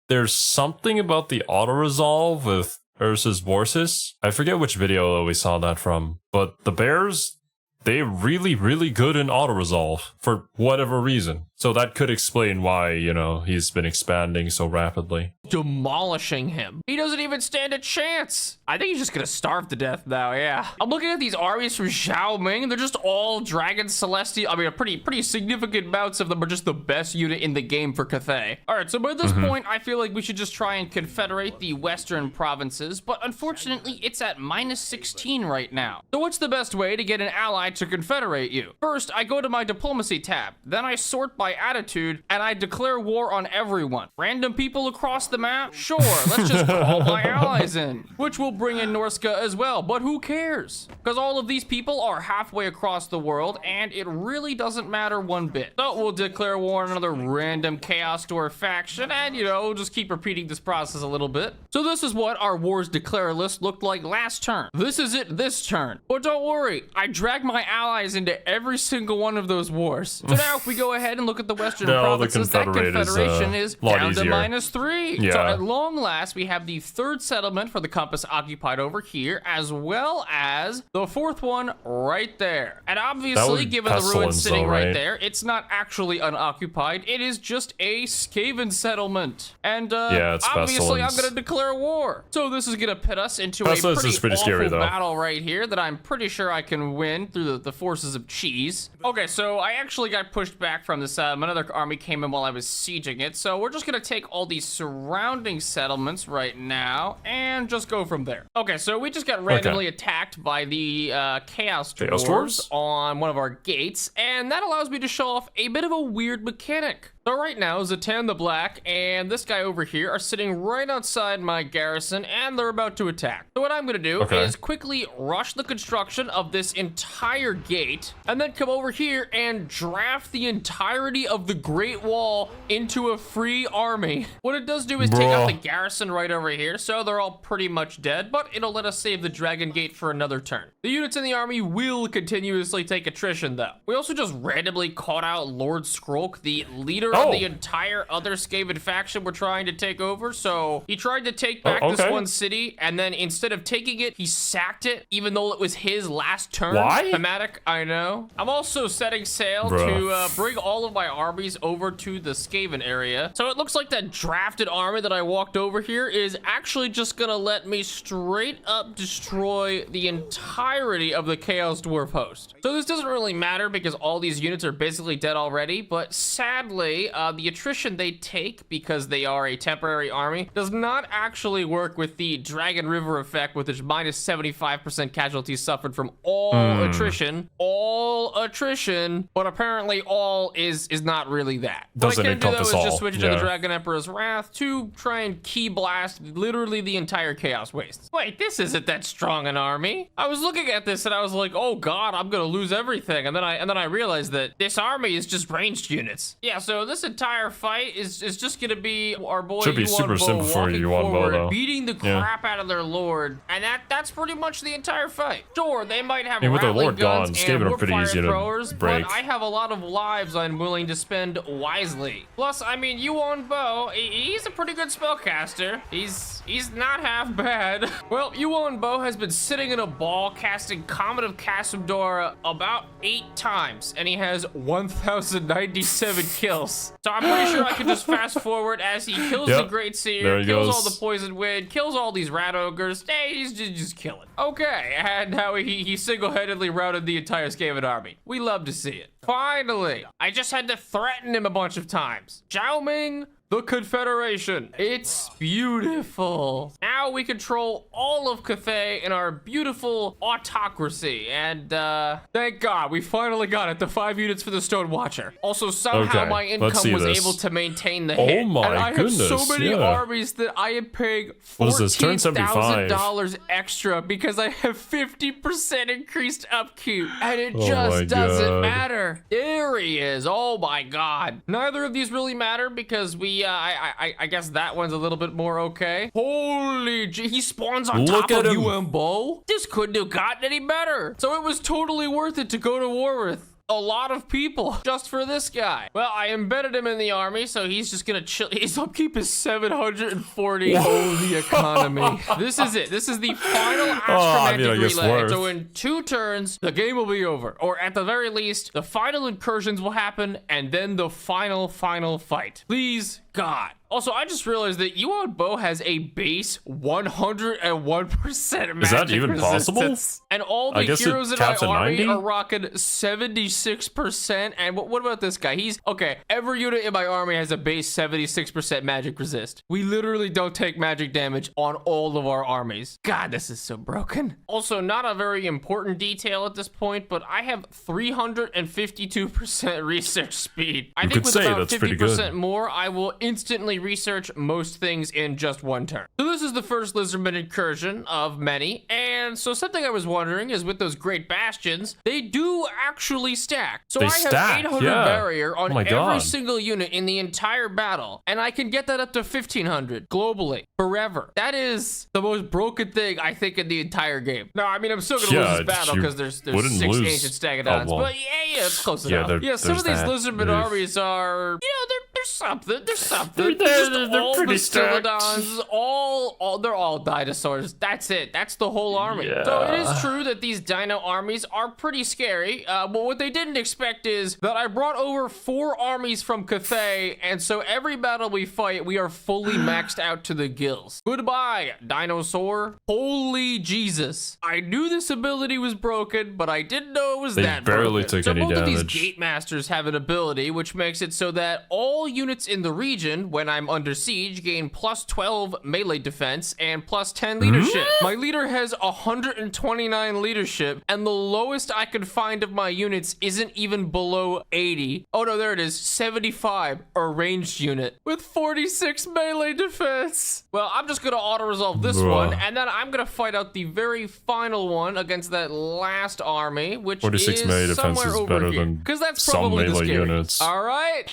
there's something about the auto-resolve with Ursus Vorsis. I forget which video we saw that from, but the bears, they're really, really good in auto-resolve for whatever reason. So that could explain why, you know, he's been expanding so rapidly. demolishing him. He doesn't even stand a chance. I think he's just gonna starve to death now, yeah. I'm looking at these armies from Zhao Ming. They're just all Dragon Celestial. I mean, a pretty significant amounts of them are just the best unit in the game for Cathay. All right, so by this point, I feel like we should just try and confederate the western provinces, but unfortunately, it's at -16 right now. So what's the best way to get an ally to confederate you? First, I go to my diplomacy tab. Then I sort by attitude, and I declare war on everyone. Random people across the map? Sure, let's just call my allies in, which will bring in Norska as well, but who cares? Because all of these people are halfway across the world, and it really doesn't matter one bit. So we'll declare war on another random Chaos Dwarf faction, and you know, just keep repeating this process a little bit. So this is what our wars declare list looked like last turn. This is it this turn. But don't worry, I dragged my allies into every single one of those wars. So now if we go ahead and look at the western provinces, that confederation is down to -3. Yeah. So at long last, we have the third settlement for the compass occupied over here, as well as the fourth one right there. And obviously, given the ruins sitting right there, it's not actually unoccupied. It is just a Skaven settlement. And yeah, it's obviously, I'm Pestilence. going to declare war. So this is going to pit us into Pestilence a is pretty awful scary, though. battle right here that I'm pretty sure I can win through the forces of cheese. Okay, so I actually got pushed back from this. Another army came in while I was sieging it. So we're just going to take all these surrounding settlements right now and just go from there. Okay, so we just got randomly attacked by the Chaos Dwarves on one of our gates, and that allows me to show off a bit of a weird mechanic. So right now, Zatan the Black and this guy over here are sitting right outside my garrison, and they're about to attack. So what I'm going to do is quickly rush the construction of this entire gate, and then come over here and draft the entirety of the Great Wall into a free army. What it does do is take out the garrison right over here, so they're all pretty much dead, but it'll let us save the Dragon Gate for another turn. The units in the army will continuously take attrition, though. We also just randomly caught out Lord Skrolk, the leader of the entire other Skaven faction we're trying to take over. So he tried to take back this one city, and then instead of taking it, he sacked it, even though it was his last turn. Why? Thematic, I know. I'm also setting sail to bring all of my armies over to the Skaven area. So it looks like that drafted army that I walked over here is actually just gonna let me straight up destroy the entirety of the Chaos Dwarf host. So this doesn't really matter because all these units are basically dead already, but sadly, the attrition they take, because they are a temporary army, does not actually work with the Dragon River effect, with its -75% casualties suffered from all attrition. All attrition, but apparently all is not really that. Doesn't what I can do though encompass is all. just switch to the Dragon Emperor's Wrath to try and key blast literally the entire Chaos Waste. Wait, this isn't that strong an army. I was looking at this and I was like, oh god, I'm gonna lose everything. And then I realized that this army is just ranged units. Yeah, so this entire fight is just gonna be our boy Should be Yuan super Bo simple for walking Yuan Bo, forward, though. beating the crap out of their lord, and that's pretty much the entire fight. Sure, they might have with their rattling lord gone, guns Skaven and are pretty wood easy fire to throwers, break. but I have a lot of lives I'm willing to spend wisely. Plus, I mean, Yuan Bo, he's a pretty good spellcaster. He's not half bad. Well, Yuan Bo has been sitting in a ball casting Comet of Kasimdora about 8 times, and he has 1,097 kills. So I'm pretty sure I can just fast forward as he kills the Great Seer, kills all the Poison Wind, kills all these Rat Ogres. Hey, he's just killing. Okay, and now he single-handedly routed the entire Skaven army. We love to see it. Finally, I just had to threaten him a bunch of times. Zhao Ming, the Confederation. It's beautiful. Now we control all of Cathay in our beautiful autocracy. And thank God, we finally got it. The 5 units for the Stone Watcher. Also, somehow my income was able to maintain the hit. Oh my and I goodness, have so many armies that I am paying $14,000 extra because I have 50% increased upkeep. And it just doesn't matter. There he is. Oh my God. Neither of these really matter because I guess that one's a little bit more okay. Holy gee, he spawns on top of Yuan Bo. This couldn't have gotten any better. So it was totally worth it to go to war with a lot of people just for this guy. Well, I embedded him in the army, so he's just gonna chill. His upkeep is 740. Oh, the economy. This is it. This is the final astromantic relay. So in 2 turns, the game will be over. Or at the very least, the final incursions will happen, and then the final fight. Please, God. Also, I just realized that Yuan Bo has a base 101% magic Is that even possible? resistance. And all the I guess heroes it in my caps at army 90? are rocking 76%. And what about this guy? Okay, every unit in my army has a base 76% magic resist. We literally don't take magic damage on all of our armies. God, this is so broken. Also, not a very important detail at this point, but I have 352% research speed. I think could with say about that's pretty 50% good. more, I will instantly research most things in just one turn. So this is the first Lizardman incursion of many, and so something I was wondering is with those Great Bastions, they do actually stack. So They I have stack, 800 yeah. barrier on Oh my every God. single unit in the entire battle, and I can get that up to 1500 globally, forever. That is the most broken thing I think in the entire game. No, I mean, I'm still gonna lose this battle you because there's wouldn't 6 lose. ancient Stegodons, Oh, well. but yeah, it's close Yeah, enough. Some of there's these that. Lizardman Oof. armies are, there's something. There's something. They're Just all pretty the stacked. Stelodons, they're all dinosaurs. That's it. That's the whole army. Yeah. So it is true that these dino armies are pretty scary, but what they didn't expect is that I brought over 4 armies from Cathay, and so every battle we fight, we are fully maxed out to the gills. Goodbye, dinosaur. Holy Jesus. I knew this ability was broken, but I didn't know it was They that barely broken. took So any both of these damage. gate masters have an ability which makes it so that all units in the region, when I'm under siege, gain plus 12 melee defense and plus 10 leadership. My leader has 129 leadership, and the lowest I could find of my units isn't even below 80. Oh no, there it is, 75, a ranged unit with 46 melee defense. Well, I'm just gonna auto-resolve this Bruh. one, and then I'm gonna fight out the very final one against that last army, which 46 is melee defense somewhere is over better here. than Because that's some probably the melee scary. units. All right.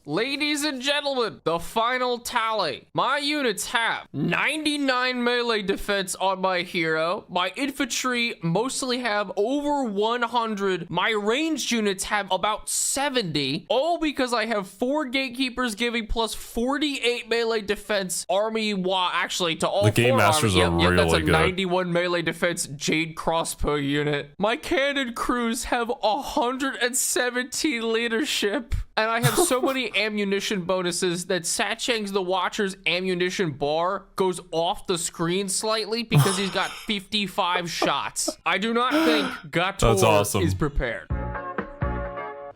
Ladies and gentlemen, the final tally. My units have 99 melee defense on my hero. My infantry mostly have over 100. My ranged units have about 70. All because I have 4 gatekeepers giving plus 48 melee defense actually to all The game 4 masters armies. are That's a really good. 91 melee defense Jade crossbow unit. My cannon crews have 117 leadership. And I have so many ammunition bonuses that Satchang's the Watcher's ammunition bar goes off the screen slightly because he's got 55 shots. I do not think Gator That's awesome. is prepared.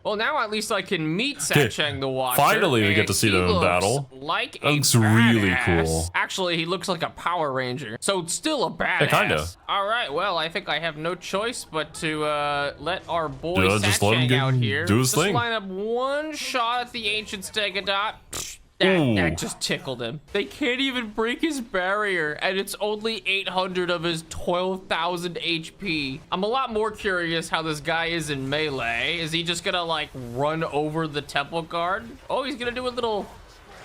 Well, now at least I can meet Satchang the Watcher. Finally, we get and to see he them in looks battle. Like That a looks really badass. cool. Actually, he looks like a Power Ranger, so it's still a badass. kinda. All right, well, I think I have no choice but to let our boy Yeah, just let him Satchang out here. do his just thing. line up one shot at the ancient Stegodot. Ooh. That just tickled him. They can't even break his barrier, and it's only 800 of his 12,000 HP. I'm a lot more curious how this guy is in melee. Is he just gonna, like, run over the temple guard? Oh, he's gonna do a little...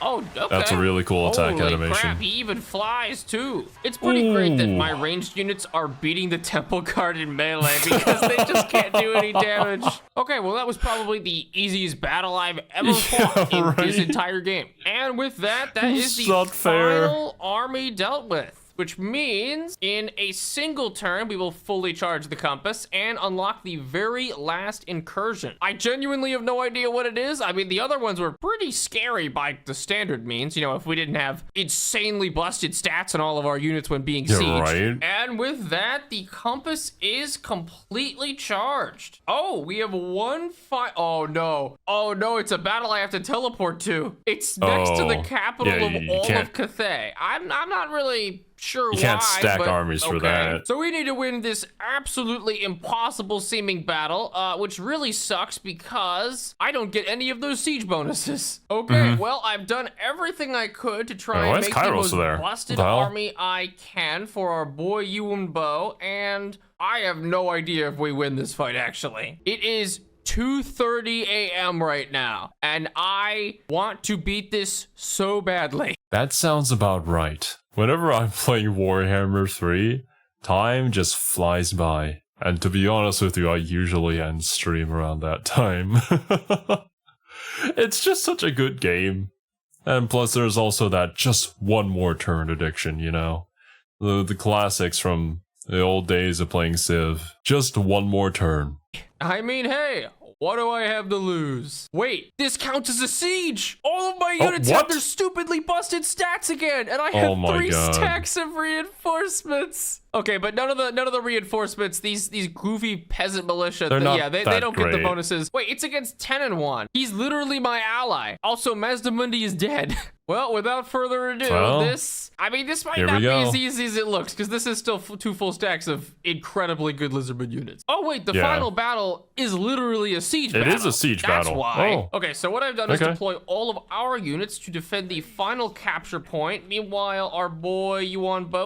Oh, okay. That's a really cool attack Holy animation. crap, he even flies too. It's pretty great that my ranged units are beating the temple guard in melee because they just can't do any damage. Okay, well that was probably the easiest battle I've ever fought in this entire game. And with that, that is the not fair. final army dealt with. Which means in a single turn, we will fully charge the compass and unlock the very last incursion. I genuinely have no idea what it is. I mean, the other ones were pretty scary by the standard means. You know, if we didn't have insanely busted stats on all of our units when being Yeah, sieged. right. And with that, the compass is completely charged. Oh, we have one fight. Oh no. Oh no, it's a battle I have to teleport to. It's next to the Oh. capital Yeah, of you all can't- of Cathay. I'm not really sure You why. can't stack but armies for okay. that. So we need to win this absolutely impossible seeming battle, which really sucks because I don't get any of those siege bonuses. Okay, well, I've done everything I could to try Mm-hmm. Why and is make the Kairos most there? busted What the hell? army I can for our boy Yuan Bo, and I have no idea if we win this fight, actually. It is 2:30 a.m. right now, and I want to beat this so badly. That sounds about right. Whenever I'm playing Warhammer 3, time just flies by. And to be honest with you, I usually end stream around that time. It's just such a good game. And plus there's also that just one more turn addiction, you know? The classics from the old days of playing Civ. Just one more turn. I mean, hey, What do I have to lose? Wait, this counts as a siege. All of my units what? have their stupidly busted stats again, and I have Oh my 3 God. stacks of reinforcements. Okay, but none of the reinforcements. These goofy peasant militia. They're not they that don't get the great. bonuses. Wait, it's against 10 and 1. He's literally my ally. Also, Mazdamundi is dead. Well, without further ado, Well, this might here not we be go. as easy as it looks, because this is still 2 full stacks of incredibly good lizardman units. Oh wait, the Yeah. final battle is literally a siege battle. It is a siege That's battle. why. Oh. Okay, so what I've done is Okay. deploy all of our units to defend the final capture point. Meanwhile, our boy Yuan Bo.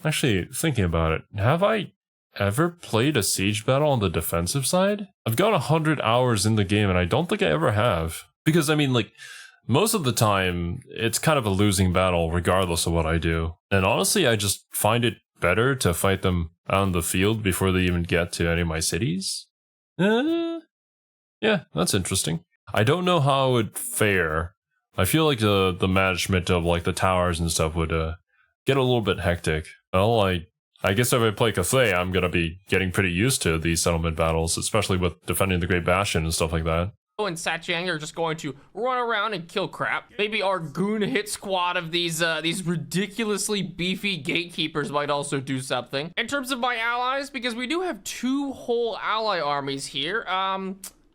Actually, thinking about it, have I ever played a siege battle on the defensive side? I've got 100 hours in the game, and I don't think I ever have. Because, I mean, like, most of the time, it's kind of a losing battle regardless of what I do. And honestly, I just find it better to fight them on the field before they even get to any of my cities. Yeah, that's interesting. I don't know how it would fare. I feel like the management of like the towers and stuff would get a little bit hectic. Well, I guess if I play Cathay, I'm gonna be getting pretty used to these settlement battles, especially with defending the Great Bastion and stuff like that. And Satchang are just going to run around and kill crap. Maybe our goon hit squad of these ridiculously beefy gatekeepers might also do something. In terms of my allies, because we do have 2 whole ally armies here,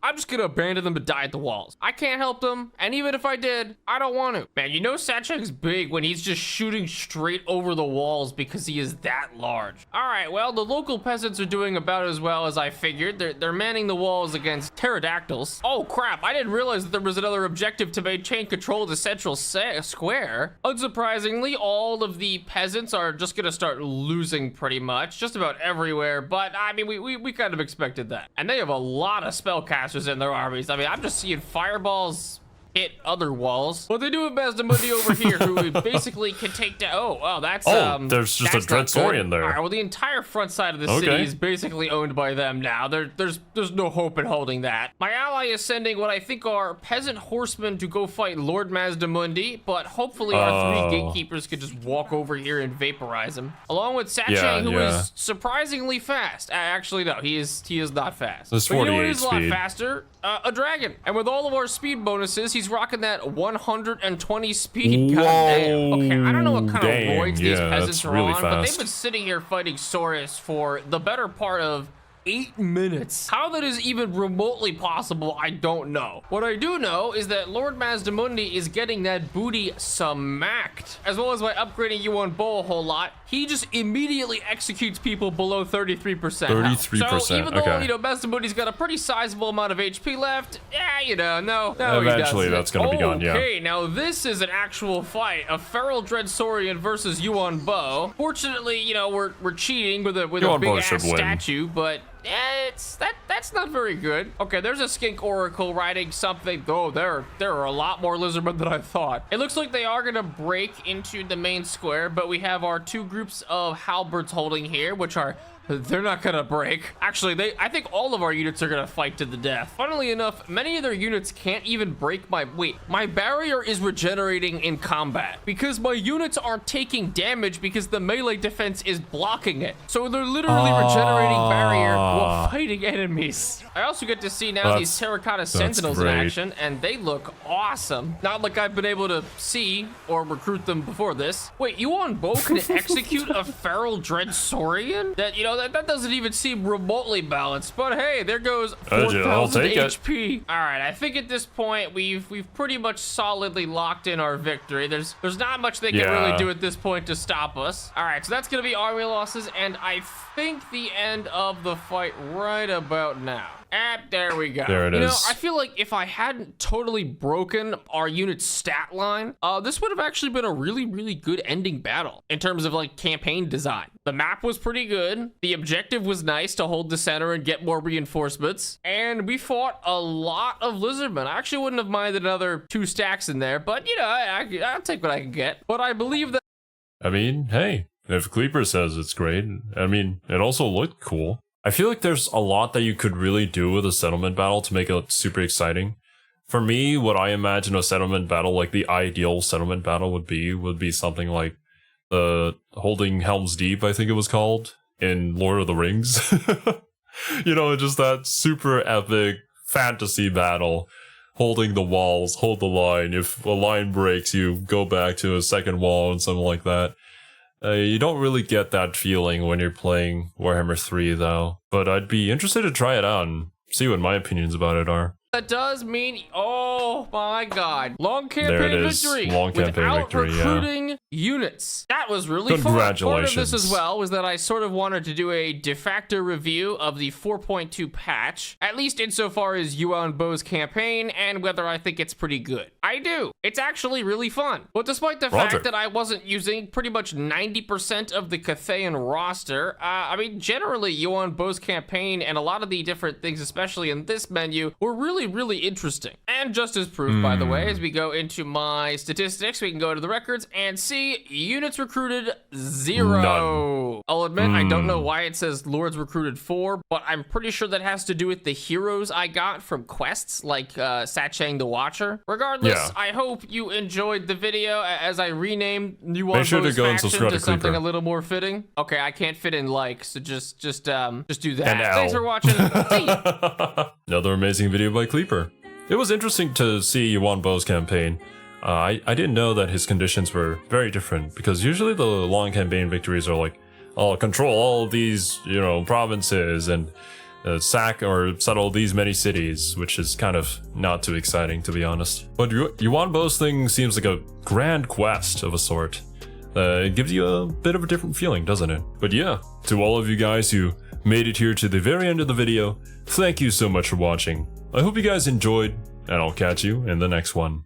I'm just gonna abandon them to die at the walls. I can't help them, and even if I did, I don't want to. Man, you know Satchang's big when he's just shooting straight over the walls because he is that large. All right, well, the local peasants are doing about as well as I figured. They're manning the walls against pterodactyls. Oh crap, I didn't realize that there was another objective to maintain control of the central square. Unsurprisingly, all of the peasants are just gonna start losing pretty much, just about everywhere, but I mean, we kind of expected that. And they have a lot of spellcasters in their armies. I mean, I'm just seeing fireballs hit other walls. But they do have Mazdamundi over here, who basically can take down. Oh, wow, that's there's just a that's not Dreadsorian good. there. All right, well, the entire front side of the city is basically owned by them now. There's no hope in holding that. My ally is sending what I think are peasant horsemen to go fight Lord Mazdamundi, but hopefully our 3 gatekeepers could just walk over here and vaporize him, along with Satchang, who is surprisingly fast. Actually, no, he is not fast. There's But you know what 48 is a lot speed. faster? A dragon. And with all of our speed bonuses, he's rocking that 120 speed. Whoa, Goddamn. Okay, I don't know what kind dang, of roids these yeah, peasants that's are really on, but they've fast. been sitting here fighting Saurus for the better part of 8 minutes. How that is even remotely possible, I don't know. What I do know is that Lord Mazdamundi is getting that booty smacked. As well as by upgrading Yuan Bo a whole lot, he just immediately executes people below 33% health. 33%, So even though, okay. you know, Mazdamundi's got a pretty sizable amount of HP left, yeah, you know, no, Eventually he doesn't. that's gonna be gone, yeah. Okay, now this is an actual fight. A feral Dreadsorian versus Yuan Bo. Fortunately, you know, we're cheating with a Yuan big Bo ass should win. statue, but that's not very good. Okay, there's a skink oracle riding something. Oh, there are a lot more lizardmen than I thought. It looks like they are gonna break into the main square, but we have our 2 groups of halberds holding here, which are they're not gonna break. Actually, I think all of our units are gonna fight to the death. Funnily enough, many of their units can't even break my barrier is regenerating in combat because my units aren't taking damage because the melee defense is blocking it. So they're literally regenerating barrier while fighting enemies. I also get to see now these terracotta sentinels in great. action, and they look awesome. Not like I've been able to see or recruit them before this. Wait, Yuan Bo can execute a feral Dreadsorian? That, you know, that doesn't even seem remotely balanced, but hey, there goes 4,000 take it. HP. All right, I think at this point we've pretty much solidly locked in our victory. There's not much they can really do at this point to stop us. All right, so that's gonna be army losses, and I think the end of the fight right about now. There we go. There it you know, is. I feel like if I hadn't totally broken our unit's stat line, this would have actually been a really, really good ending battle in terms of like campaign design. The map was pretty good. The objective was nice to hold the center and get more reinforcements. And we fought a lot of lizardmen. I actually wouldn't have minded another 2 stacks in there, but you know, I'll take what I can get. But I believe that. I mean, hey, if Kleaper says it's great, I mean, it also looked cool. I feel like there's a lot that you could really do with a settlement battle to make it super exciting. For me, what I imagine a settlement battle, like the ideal settlement battle would be something like the Holding Helm's Deep, I think it was called, in Lord of the Rings. You know, just that super epic fantasy battle, holding the walls, hold the line. If a line breaks, you go back to a second wall and something like that. You don't really get that feeling when you're playing Warhammer 3, though. But I'd be interested to try it out and see what my opinions about it are. That does mean, oh my god, long There it campaign is. victory Long campaign without victory, yeah. recruiting units. That was really fun. Congratulations. Part of this as well was that I sort of wanted to do a de facto review of the 4.2 patch, at least insofar as Yuan Bo's campaign and whether I think it's pretty good. I do. It's actually really fun. But despite the fact that I wasn't using pretty much 90% of the Cathayan roster, I mean, generally Yuan Bo's campaign and a lot of the different things, especially in this menu, were really interesting. And just as proof, by the way, as we go into my statistics, we can go to the records and see units recruited 0. None. I'll admit, I don't know why it says Lords recruited 4, but I'm pretty sure that has to do with the heroes I got from quests, like Satchang the Watcher. Regardless, Yeah. I hope you enjoyed the video as I renamed Yuan Make sure to Bo's go and faction subscribe to to something Kleaper. a little more fitting. Okay, I can't fit in like, so just do that. An L. Thanks for watching. See ya. Another amazing video by Kleaper. It was interesting to see Yuan Bo's campaign. I didn't know that his conditions were very different, because usually the long campaign victories are like, oh, control all of these, provinces and sack or settle these many cities, which is kind of not too exciting, to be honest. But Yuan Bo's thing seems like a grand quest of a sort. It gives you a bit of a different feeling, doesn't it? But yeah, to all of you guys who made it here to the very end of the video, thank you so much for watching. I hope you guys enjoyed, and I'll catch you in the next one.